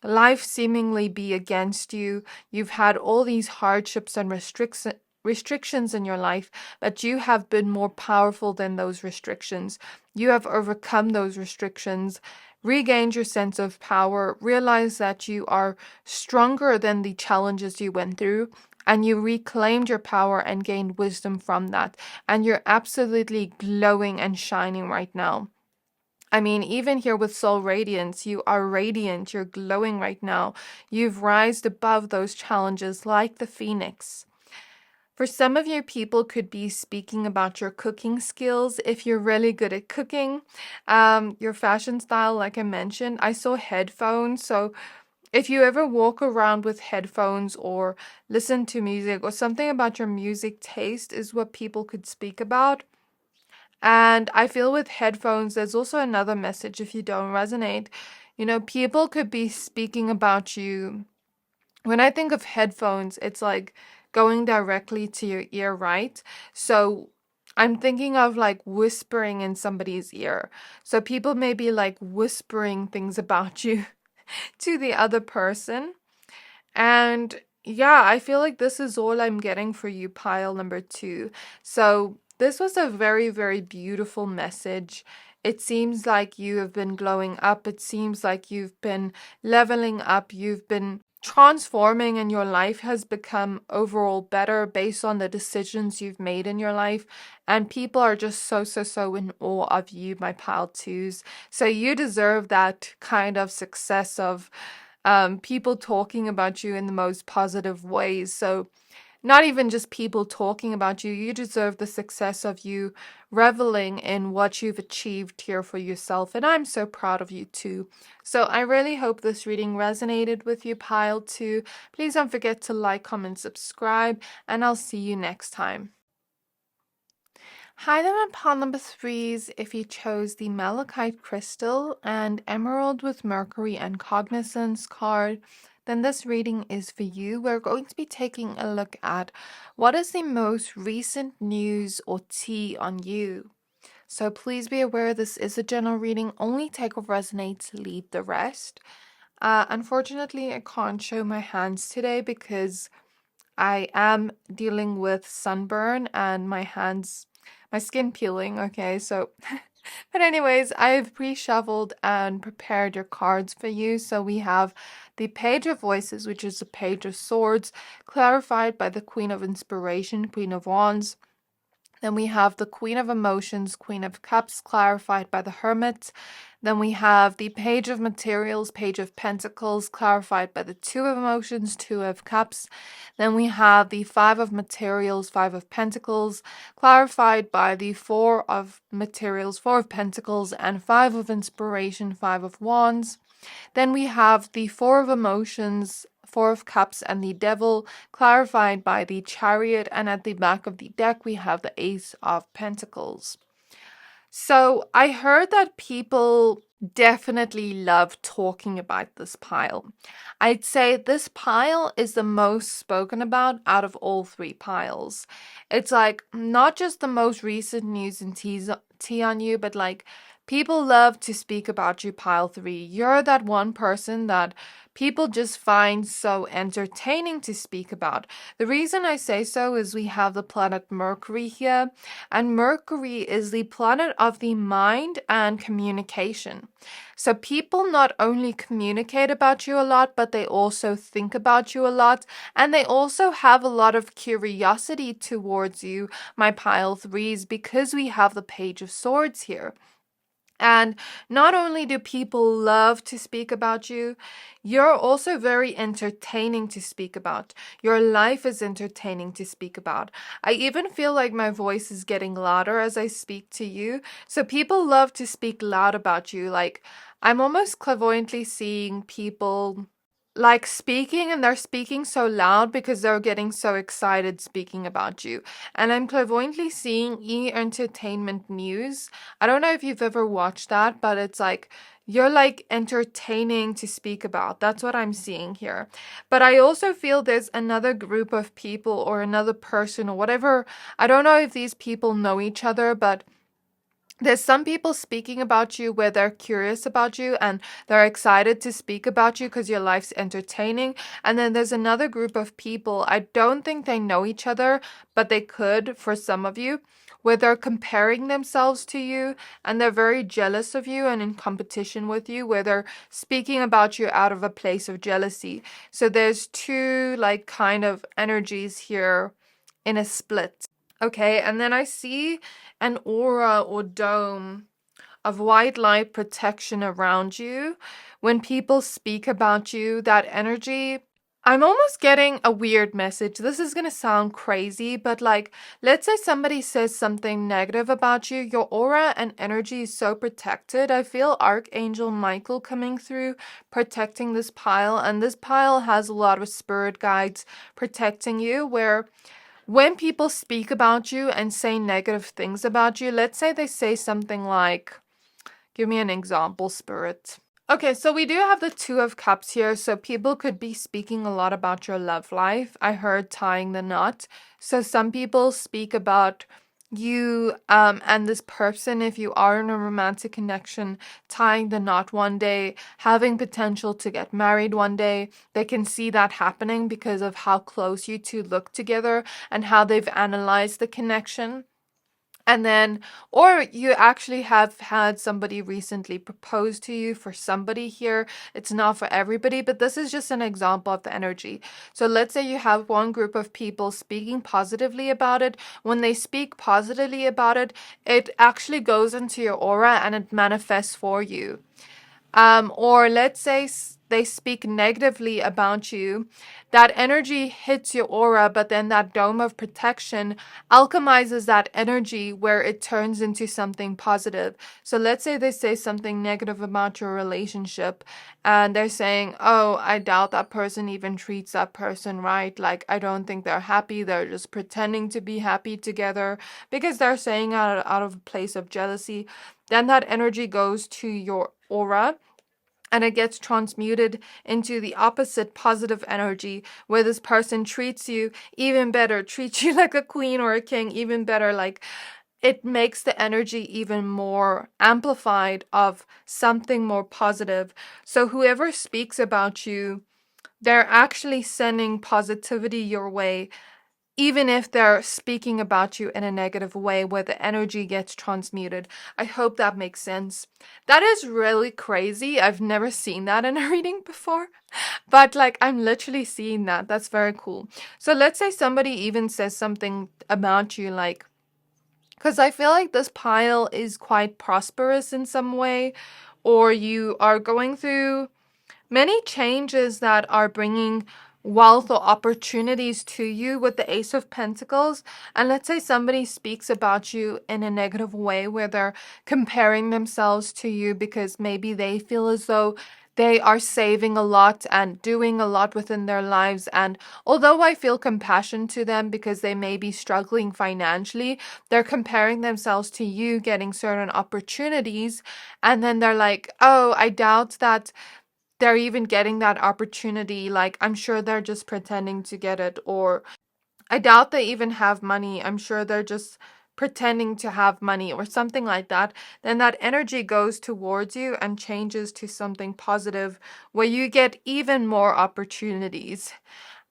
life seemingly be against you. You've had all these hardships and restrictions in your life, but you have been more powerful than those restrictions. You have overcome those restrictions, regained your sense of power, realized that you are stronger than the challenges you went through, and you reclaimed your power and gained wisdom from that. And you're absolutely glowing and shining right now. I mean, even here with soul radiance, you are radiant, you're glowing right now. You've rised above those challenges like the phoenix. For some of you, people could be speaking about your cooking skills if you're really good at cooking. Your fashion style, like I mentioned. I saw headphones, so if you ever walk around with headphones or listen to music or something about your music taste is what people could speak about. And I feel with headphones, there's also another message if you don't resonate. You know, people could be speaking about you. When I think of headphones, it's like going directly to your ear, right? So I'm thinking of like whispering in somebody's ear. So people may be like whispering things about you to the other person. And yeah, I feel like this is all I'm getting for you, pile number 2. So this was a very, very beautiful message. It seems like you have been glowing up. It seems like you've been leveling up. You've been transforming, and your life has become overall better based on the decisions you've made in your life. And people are just so in awe of you, my pile 2s. So you deserve that kind of success of people talking about you in the most positive ways. So not even just people talking about you, you deserve the success of you reveling in what you've achieved here for yourself. And I'm so proud of you too. So I really hope this reading resonated with you, pile 2. Please don't forget to like, comment, subscribe, and I'll see you next time. Hi there, my pile number 3s. If you chose the Malachite crystal and emerald with Mercury and Cognisance card, then this reading is for you. We're going to be taking a look at what is the most recent news or tea on you. So please be aware this is a general reading. Only take what resonates, leave the rest. Unfortunately, I can't show my hands today because I am dealing with sunburn and my skin peeling, okay? So, but anyways, I've pre-shuffled and prepared your cards for you. So we have the Page of Voices, which is the Page of Swords, clarified by the Queen of Inspiration, Queen of Wands. Then we have the Queen of Emotions, Queen of Cups, clarified by the Hermit. Then we have the Page of Materials, Page of Pentacles, clarified by the Two of Emotions, Two of Cups. Then we have the Five of Materials, Five of Pentacles, clarified by the Four of Materials, Four of Pentacles, and Five of Inspiration, Five of Wands. Then we have the Four of Emotions, Four of Cups, and the Devil, clarified by the Chariot, and at the back of the deck we have the Ace of Pentacles. So I heard that people definitely love talking about this pile. I'd say this pile is the most spoken about out of all 3 piles. It's like not just the most recent news and tea on you, but like people love to speak about you, pile 3. You're that one person that people just find so entertaining to speak about. The reason I say so is we have the planet Mercury here, and Mercury is the planet of the mind and communication. So people not only communicate about you a lot, but they also think about you a lot, and they also have a lot of curiosity towards you, my pile 3s, because we have the Page of Swords here. And not only do people love to speak about you, you're also very entertaining to speak about. Your life is entertaining to speak about. I even feel like my voice is getting louder as I speak to you. So people love to speak loud about you. Like, I'm almost clairvoyantly seeing people like speaking, and they're speaking so loud because they're getting so excited speaking about you. And I'm clairvoyantly seeing entertainment news. I don't know if you've ever watched that, but it's like you're like entertaining to speak about. That's what I'm seeing here. But I also feel there's another group of people or another person or whatever. I don't know if these people know each other, but there's some people speaking about you where they're curious about you and they're excited to speak about you because your life's entertaining. And then there's another group of people, I don't think they know each other, but they could for some of you, where they're comparing themselves to you and they're very jealous of you and in competition with you, where they're speaking about you out of a place of jealousy. So there's two like kind of energies here in a split. Okay, and then I see an aura or dome of white light protection around you. When people speak about you, that energy, I'm almost getting a weird message. This is going to sound crazy, but like, let's say somebody says something negative about you. Your aura and energy is so protected. I feel Archangel Michael coming through, protecting this pile. And this pile has a lot of spirit guides protecting you, where when people speak about you and say negative things about you, let's say they say something like, give me an example, Spirit. Okay, so we do have the Two of Cups here, so people could be speaking a lot about your love life. I heard tying the knot. So some people speak about you and this person, if you are in a romantic connection, tying the knot one day, having potential to get married one day. They can see that happening because of how close you two look together and how they've analyzed the connection. And then, or you actually have had somebody recently propose to you. For somebody here, it's not for everybody, but this is just an example of the energy. So let's say you have one group of people speaking positively about it. When they speak positively about it, it actually goes into your aura and it manifests for you. Or let's say they speak negatively about you, that energy hits your aura, but then that dome of protection alchemizes that energy where it turns into something positive. So let's say they say something negative about your relationship and they're saying, oh, I doubt that person even treats that person right. Like, I don't think they're happy. They're just pretending to be happy together because they're saying out of a place of jealousy. Then that energy goes to your aura and it gets transmuted into the opposite positive energy where this person treats you even better, treats you like a queen or a king even better. Like, it makes the energy even more amplified of something more positive. So whoever speaks about you, they're actually sending positivity your way, even if they're speaking about you in a negative way where the energy gets transmuted. I hope that makes sense. That is really crazy. I've never seen that in a reading before, but like I'm literally seeing that. That's very cool. So let's say somebody even says something about you, like, because I feel like this pile is quite prosperous in some way, or you are going through many changes that are bringing wealth or opportunities to you with the Ace of Pentacles. And let's say somebody speaks about you in a negative way where they're comparing themselves to you because maybe they feel as though they are saving a lot and doing a lot within their lives. And although I feel compassion to them because they may be struggling financially, they're comparing themselves to you getting certain opportunities. And then they're like, oh, I doubt that they're even getting that opportunity. Like, I'm sure they're just pretending to get it. Or I doubt they even have money. I'm sure they're just pretending to have money or something like that. Then that energy goes towards you and changes to something positive where you get even more opportunities.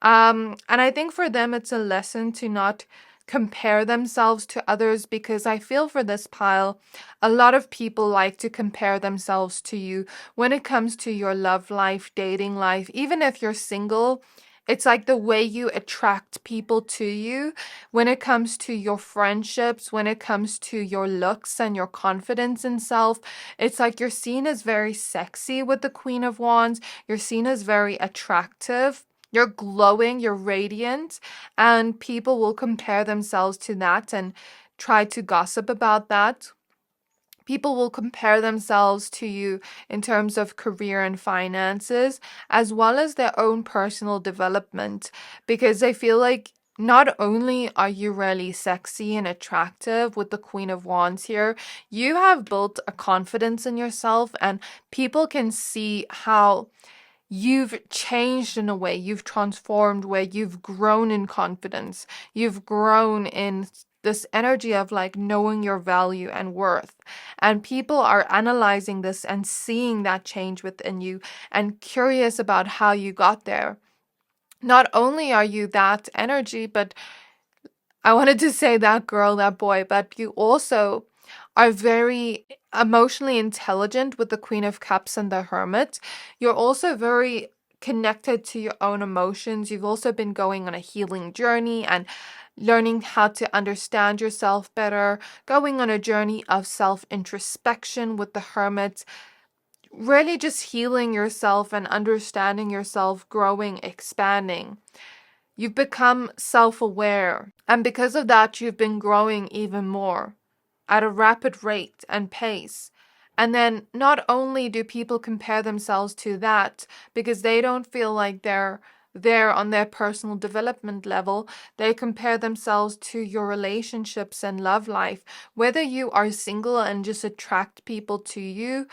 And I think for them, it's a lesson to not compare themselves to others, because I feel for this pile, a lot of people like to compare themselves to you when it comes to your love life, dating life. Even if you're single, it's like the way you attract people to you when it comes to your friendships, when it comes to your looks and your confidence in self. It's like you're seen as very sexy with the Queen of Wands. You're seen as very attractive. You're glowing, you're radiant, and people will compare themselves to that and try to gossip about that. People will compare themselves to you in terms of career and finances, as well as their own personal development, because they feel like not only are you really sexy and attractive with the Queen of Wands here, you have built a confidence in yourself, and people can see how you've changed in a way, you've transformed, where you've grown in confidence, you've grown in this energy of like knowing your value and worth. And people are analyzing this and seeing that change within you and curious about how you got there. Not only are you that energy, but I wanted to say that girl, that boy, but you also are very emotionally intelligent with the Queen of Cups and the Hermit. You're also very connected to your own emotions. You've also been going on a healing journey and learning how to understand yourself better, going on a journey of self introspection with the Hermit, really just healing yourself and understanding yourself, growing, expanding. You've become self aware, and because of that, you've been growing even more at a rapid rate and pace. And then not only do people compare themselves to that because they don't feel like they're there on their personal development level, they compare themselves to your relationships and love life. Whether you are single and just attract people to you,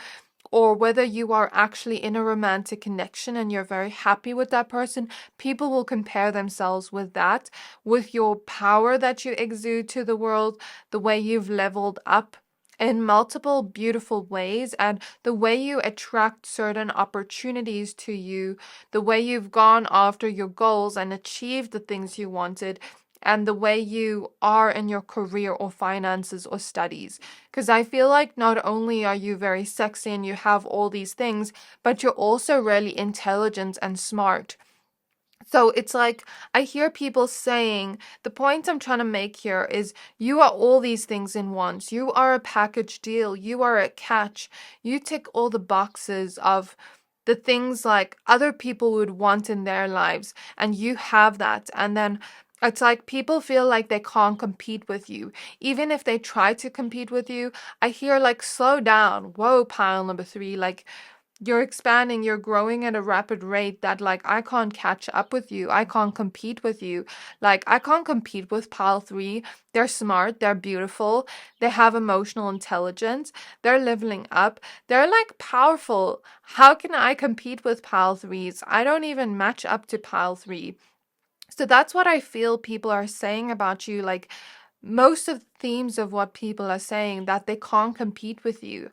or whether you are actually in a romantic connection and you're very happy with that person, people will compare themselves with that, with your power that you exude to the world, the way you've leveled up in multiple beautiful ways, and the way you attract certain opportunities to you, the way you've gone after your goals and achieved the things you wanted, and the way you are in your career or finances or studies. Because I feel like not only are you very sexy and you have all these things, but you're also really intelligent and smart. So it's like I hear people saying, the point I'm trying to make here is you are all these things in once. You are a package deal. You are a catch. You tick all the boxes of the things like other people would want in their lives, and you have that. And then it's like people feel like they can't compete with you. Even if they try to compete with you, I hear like, slow down. Whoa, pile number three. Like, you're expanding, you're growing at a rapid rate that, like, I can't catch up with you. I can't compete with you. Like, I can't compete with pile three. They're smart, they're beautiful, they have emotional intelligence, they're leveling up, they're like powerful. How can I compete with pile threes? I don't even match up to pile three. So that's what I feel people are saying about you. Like, most of the themes of what people are saying, that they can't compete with you.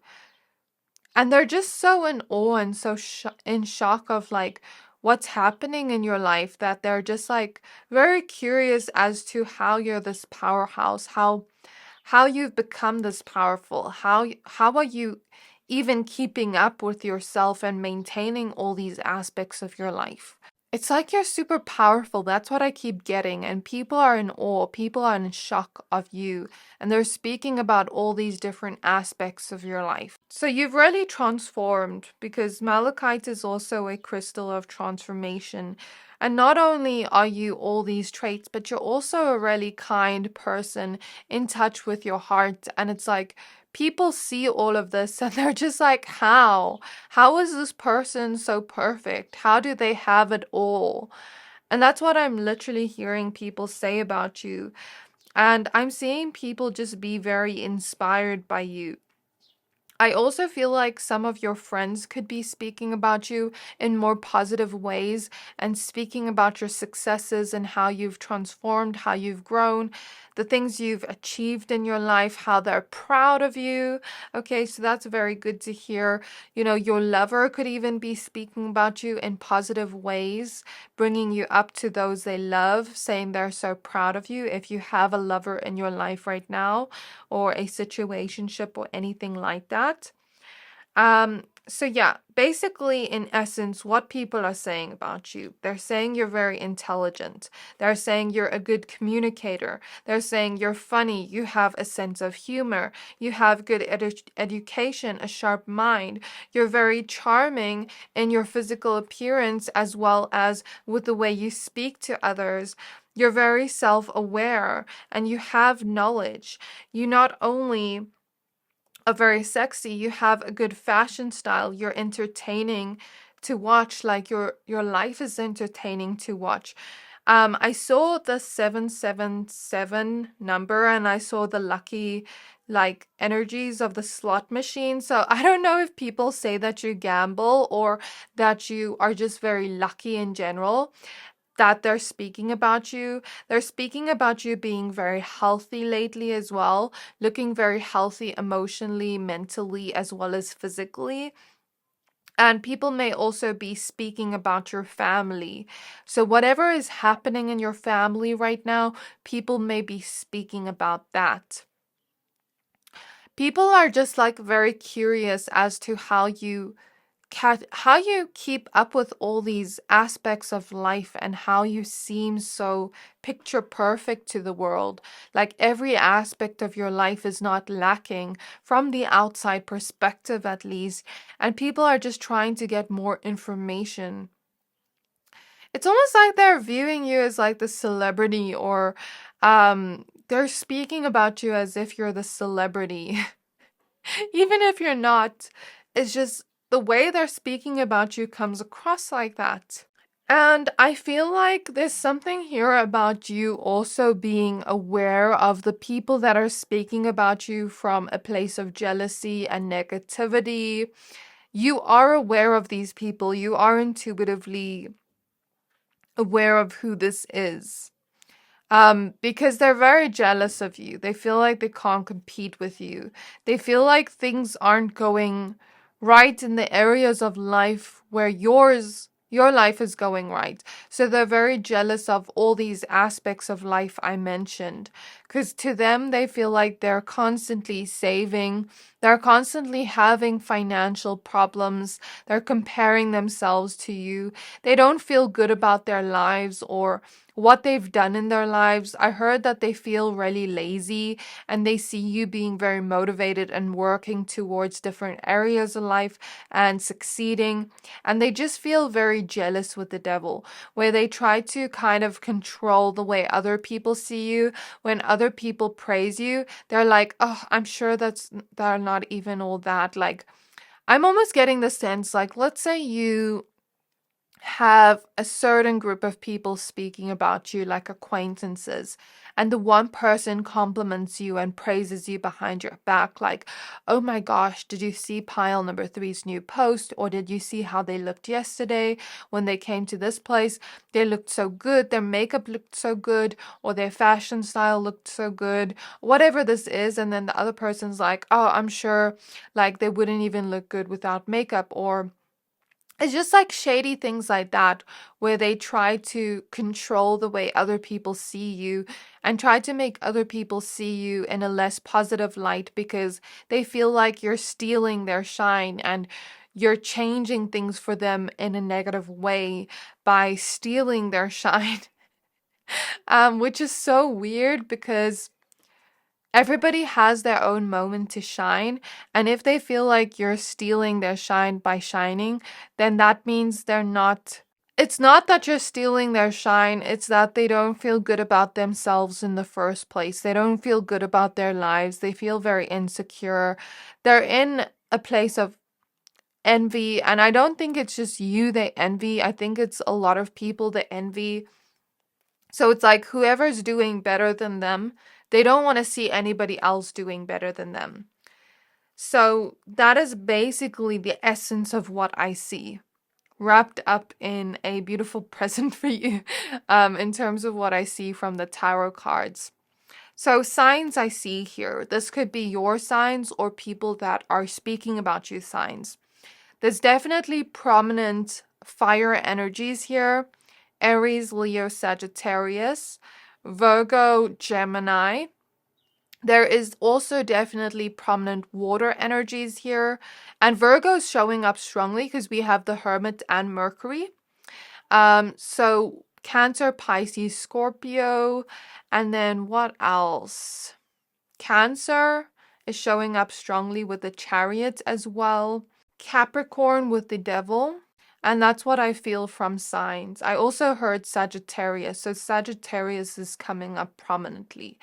And they're just so in awe and so in shock of like what's happening in your life, that they're just like very curious as to how you're this powerhouse, how you've become this powerful, how are you even keeping up with yourself and maintaining all these aspects of your life. It's like you're super powerful. That's what I keep getting. And people are in awe. People are in shock of you. And they're speaking about all these different aspects of your life. So you've really transformed, because Malachite is also a crystal of transformation. And not only are you all these traits, but you're also a really kind person, in touch with your heart. And it's like people see all of this and they're just like, how? How is this person so perfect? How do they have it all? And that's what I'm literally hearing people say about you. And I'm seeing people just be very inspired by you. I also feel like some of your friends could be speaking about you in more positive ways and speaking about your successes and how you've transformed, how you've grown, the things you've achieved in your life, how they're proud of you. Okay, so that's very good to hear. You know, your lover could even be speaking about you in positive ways, bringing you up to those they love, saying they're so proud of you. If you have a lover in your life right now, or a situationship or anything like that. So yeah, basically in essence, what people are saying about you, they're saying you're very intelligent. They're saying you're a good communicator. They're saying you're funny. You have a sense of humor. You have good education, a sharp mind. You're very charming in your physical appearance as well as with the way you speak to others. You're very self-aware and you have knowledge. You not only are very sexy, you have a good fashion style, you're entertaining to watch, like your life is entertaining to watch. I saw the 777 number and I saw the lucky like energies of the slot machine. So I don't know if people say that you gamble or that you are just very lucky in general, that they're speaking about you. They're speaking about you being very healthy lately as well, looking very healthy emotionally, mentally, as well as physically. And people may also be speaking about your family. So, whatever is happening in your family right now, people may be speaking about that. People are just like very curious as to how you keep up with all these aspects of life and how you seem so picture perfect to the world. Like every aspect of your life is not lacking from the outside perspective, at least. And people are just trying to get more information. It's almost like they're viewing you as like the celebrity, or they're speaking about you as if you're the celebrity. Even if you're not, it's just the way they're speaking about you comes across like that. And I feel like there's something here about you also being aware of the people that are speaking about you from a place of jealousy and negativity. You are aware of these people. You are intuitively aware of who this is. Because they're very jealous of you. They feel like they can't compete with you. They feel like things aren't going right in the areas of life where your life is going right. So they're very jealous of all these aspects of life I mentioned. Because to them, they feel like they're constantly saving, they're constantly having financial problems, they're comparing themselves to you. They don't feel good about their lives or what they've done in their lives. I heard that they feel really lazy and they see you being very motivated and working towards different areas of life and succeeding. And they just feel very jealous with the devil, where they try to kind of control the way other people see you. When other people praise you, they're like, oh, I'm sure they're not even all that. Like, I'm almost getting the sense, like, let's say you have a certain group of people speaking about you, like acquaintances, and the one person compliments you and praises you behind your back, like, oh my gosh, did you see pile number three's new post? Or did you see how they looked yesterday when they came to this place? They looked so good, their makeup looked so good, or their fashion style looked so good, whatever this is. And then the other person's like, oh, I'm sure like they wouldn't even look good without makeup. Or it's just like shady things like that, where they try to control the way other people see you and try to make other people see you in a less positive light because they feel like you're stealing their shine and you're changing things for them in a negative way by stealing their shine. Which is so weird because everybody has their own moment to shine, and if they feel like you're stealing their shine by shining, then that means they're not. It's not that you're stealing their shine, it's that they don't feel good about themselves in the first place. They don't feel good about their lives. They feel very insecure. They're in a place of envy, and I don't think it's just you they envy. I think it's a lot of people they envy. So it's like whoever's doing better than them, they don't want to see anybody else doing better than them. So that is basically the essence of what I see, wrapped up in a beautiful present for you, in terms of what I see from the tarot cards. So signs I see here, this could be your signs or people that are speaking about you signs. There's definitely prominent fire energies here. Aries, Leo, Sagittarius, Virgo, Gemini. There is also definitely prominent water energies here. And Virgo is showing up strongly because we have the Hermit and Mercury. So Cancer, Pisces, Scorpio. And then what else? Cancer is showing up strongly with the Chariot as well. Capricorn with the Devil. And that's what I feel from signs. I also heard Sagittarius, so Sagittarius is coming up prominently.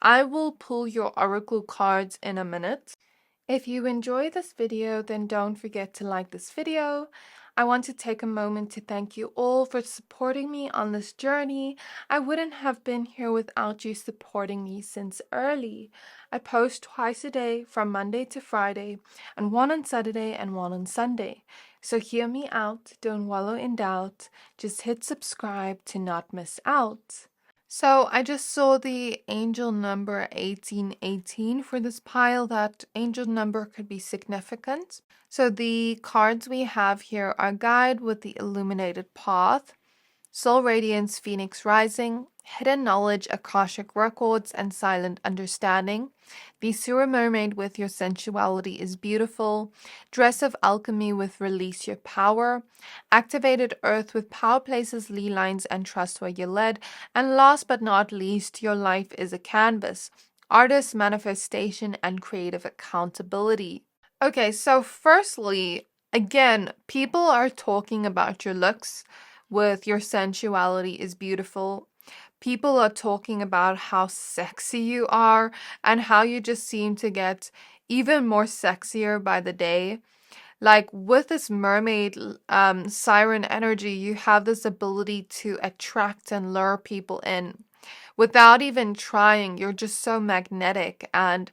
I will pull your oracle cards in a minute. If you enjoy this video, then don't forget to like this video. I want to take a moment to thank you all for supporting me on this journey. I wouldn't have been here without you supporting me since early. I post twice a day from Monday to Friday, and one on Saturday and one on Sunday. So hear me out, don't wallow in doubt, just hit subscribe to not miss out. So I just saw the angel number 1818 for this pile. That angel number could be significant. So the cards we have here are Guide with the Illuminated Path, Soul Radiance, Phoenix Rising, Hidden Knowledge, Akashic Records, and Silent Understanding. The Sewer Mermaid with Your Sensuality is Beautiful. Dress of Alchemy with Release Your Power. Activated Earth with Power Places, Lee Lines, and Trust Where You're Led. And last but not least, Your Life is a Canvas. Artist Manifestation and Creative Accountability. Okay, so firstly, again, people are talking about your looks with Your Sensuality is Beautiful. People are talking about how sexy you are and how you just seem to get even more sexier by the day. Like with this mermaid siren energy, you have this ability to attract and lure people in without even trying. You're just so magnetic. And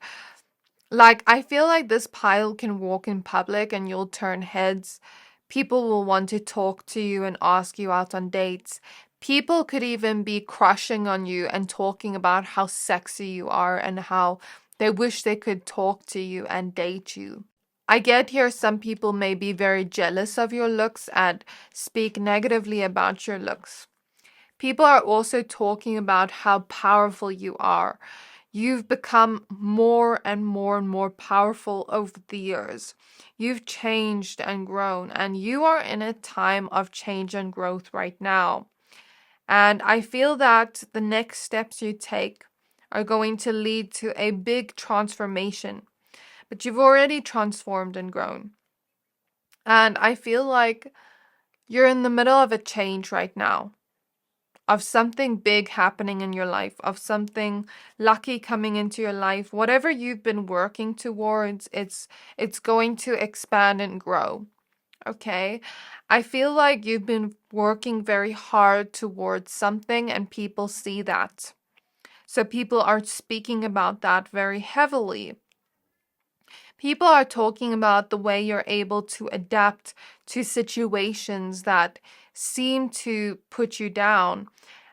like, I feel like this pile can walk in public and you'll turn heads. People will want to talk to you and ask you out on dates. People could even be crushing on you and talking about how sexy you are and how they wish they could talk to you and date you. I get here some people may be very jealous of your looks and speak negatively about your looks. People are also talking about how powerful you are. You've become more and more and more powerful over the years. You've changed and grown, and you are in a time of change and growth right now. And I feel that the next steps you take are going to lead to a big transformation. But you've already transformed and grown. And I feel like you're in the middle of a change right now, of something big happening in your life, of something lucky coming into your life. Whatever you've been working towards, it's going to expand and grow. Okay? I feel like you've been working very hard towards something and people see that. So people are speaking about that very heavily. People are talking about the way you're able to adapt to situations that seem to put you down.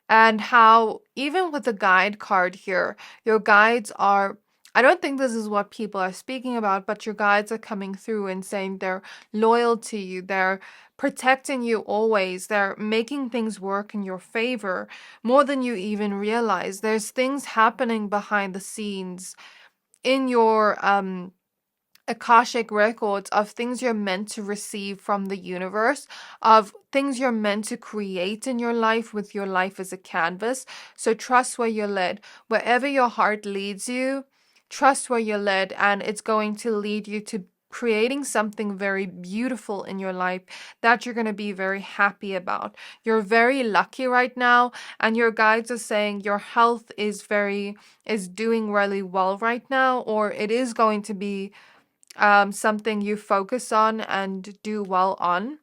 And how, even with the guide card here, your guides are, I don't think this is what people are speaking about, but your guides are coming through and saying they're loyal to you. They're protecting you always. They're making things work in your favor more than you even realize. There's things happening behind the scenes in your Akashic records of things you're meant to receive from the universe, of things you're meant to create in your life with your life as a canvas. So trust where you're led. Wherever your heart leads you, trust where you're led, and it's going to lead you to creating something very beautiful in your life that you're going to be very happy about. You're very lucky right now, and your guides are saying your health is doing really well right now, or it is going to be something you focus on and do well on.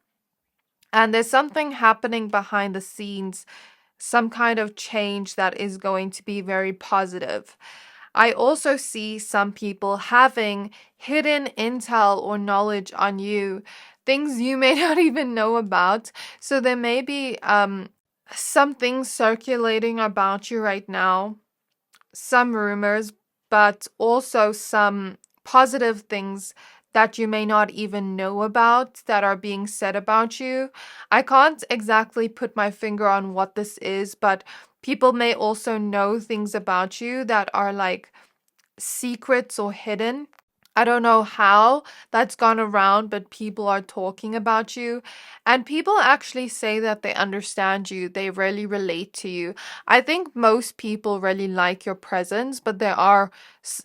And there's something happening behind the scenes, some kind of change that is going to be very positive. I also see some people having hidden intel or knowledge on you, things you may not even know about. So there may be some things circulating about you right now, some rumors, but also some positive things that you may not even know about that are being said about you. I can't exactly put my finger on what this is, but people may also know things about you that are like secrets or hidden. I don't know how that's gone around, but people are talking about you. And people actually say that they understand you. They really relate to you. I think most people really like your presence, but there are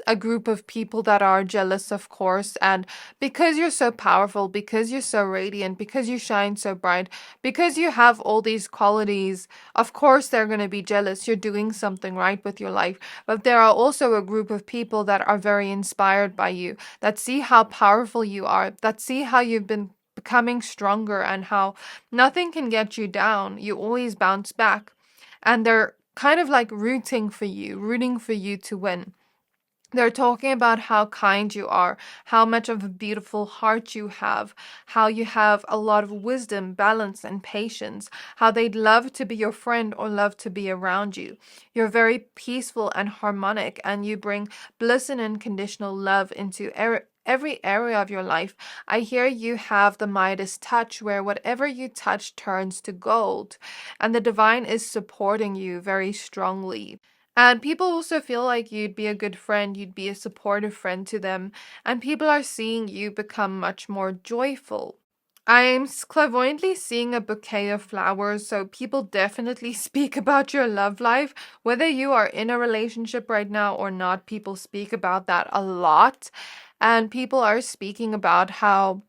a group of people that are jealous, of course. And because you're so powerful, because you're so radiant, because you shine so bright, because you have all these qualities, of course they're going to be jealous. You're doing something right with your life. But there are also a group of people that are very inspired by you, that see how powerful you are, that see how you've been becoming stronger and how nothing can get you down. You always bounce back. And they're kind of like rooting for you to win. They're talking about how kind you are, how much of a beautiful heart you have, how you have a lot of wisdom, balance, and patience, how they'd love to be your friend or love to be around you. You're very peaceful and harmonic, and you bring bliss and unconditional love into every area of your life. I hear you have the Midas touch, where whatever you touch turns to gold, and the divine is supporting you very strongly. And people also feel like you'd be a good friend, you'd be a supportive friend to them, and people are seeing you become much more joyful. I'm clairvoyantly seeing a bouquet of flowers, so people definitely speak about your love life. Whether you are in a relationship right now or not, people speak about that a lot. And people are speaking about how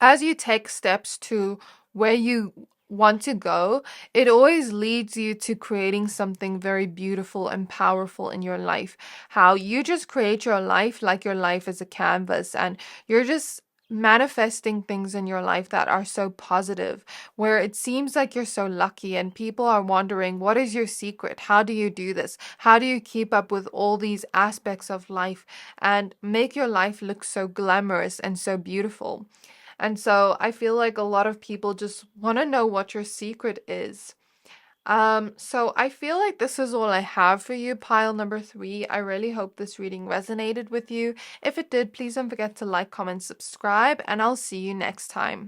as you take steps to where you want to go, it always leads you to creating something very beautiful and powerful in your life. How you just create your life like your life is a canvas, and you're just manifesting things in your life that are so positive, where it seems like you're so lucky, and people are wondering, what is your secret? How do you do this? How do you keep up with all these aspects of life and make your life look so glamorous and so beautiful? And so I feel like a lot of people just want to know what your secret is. So I feel like this is all I have for you, pile number 3. I really hope this reading resonated with you. If it did, please don't forget to like, comment, subscribe, and I'll see you next time.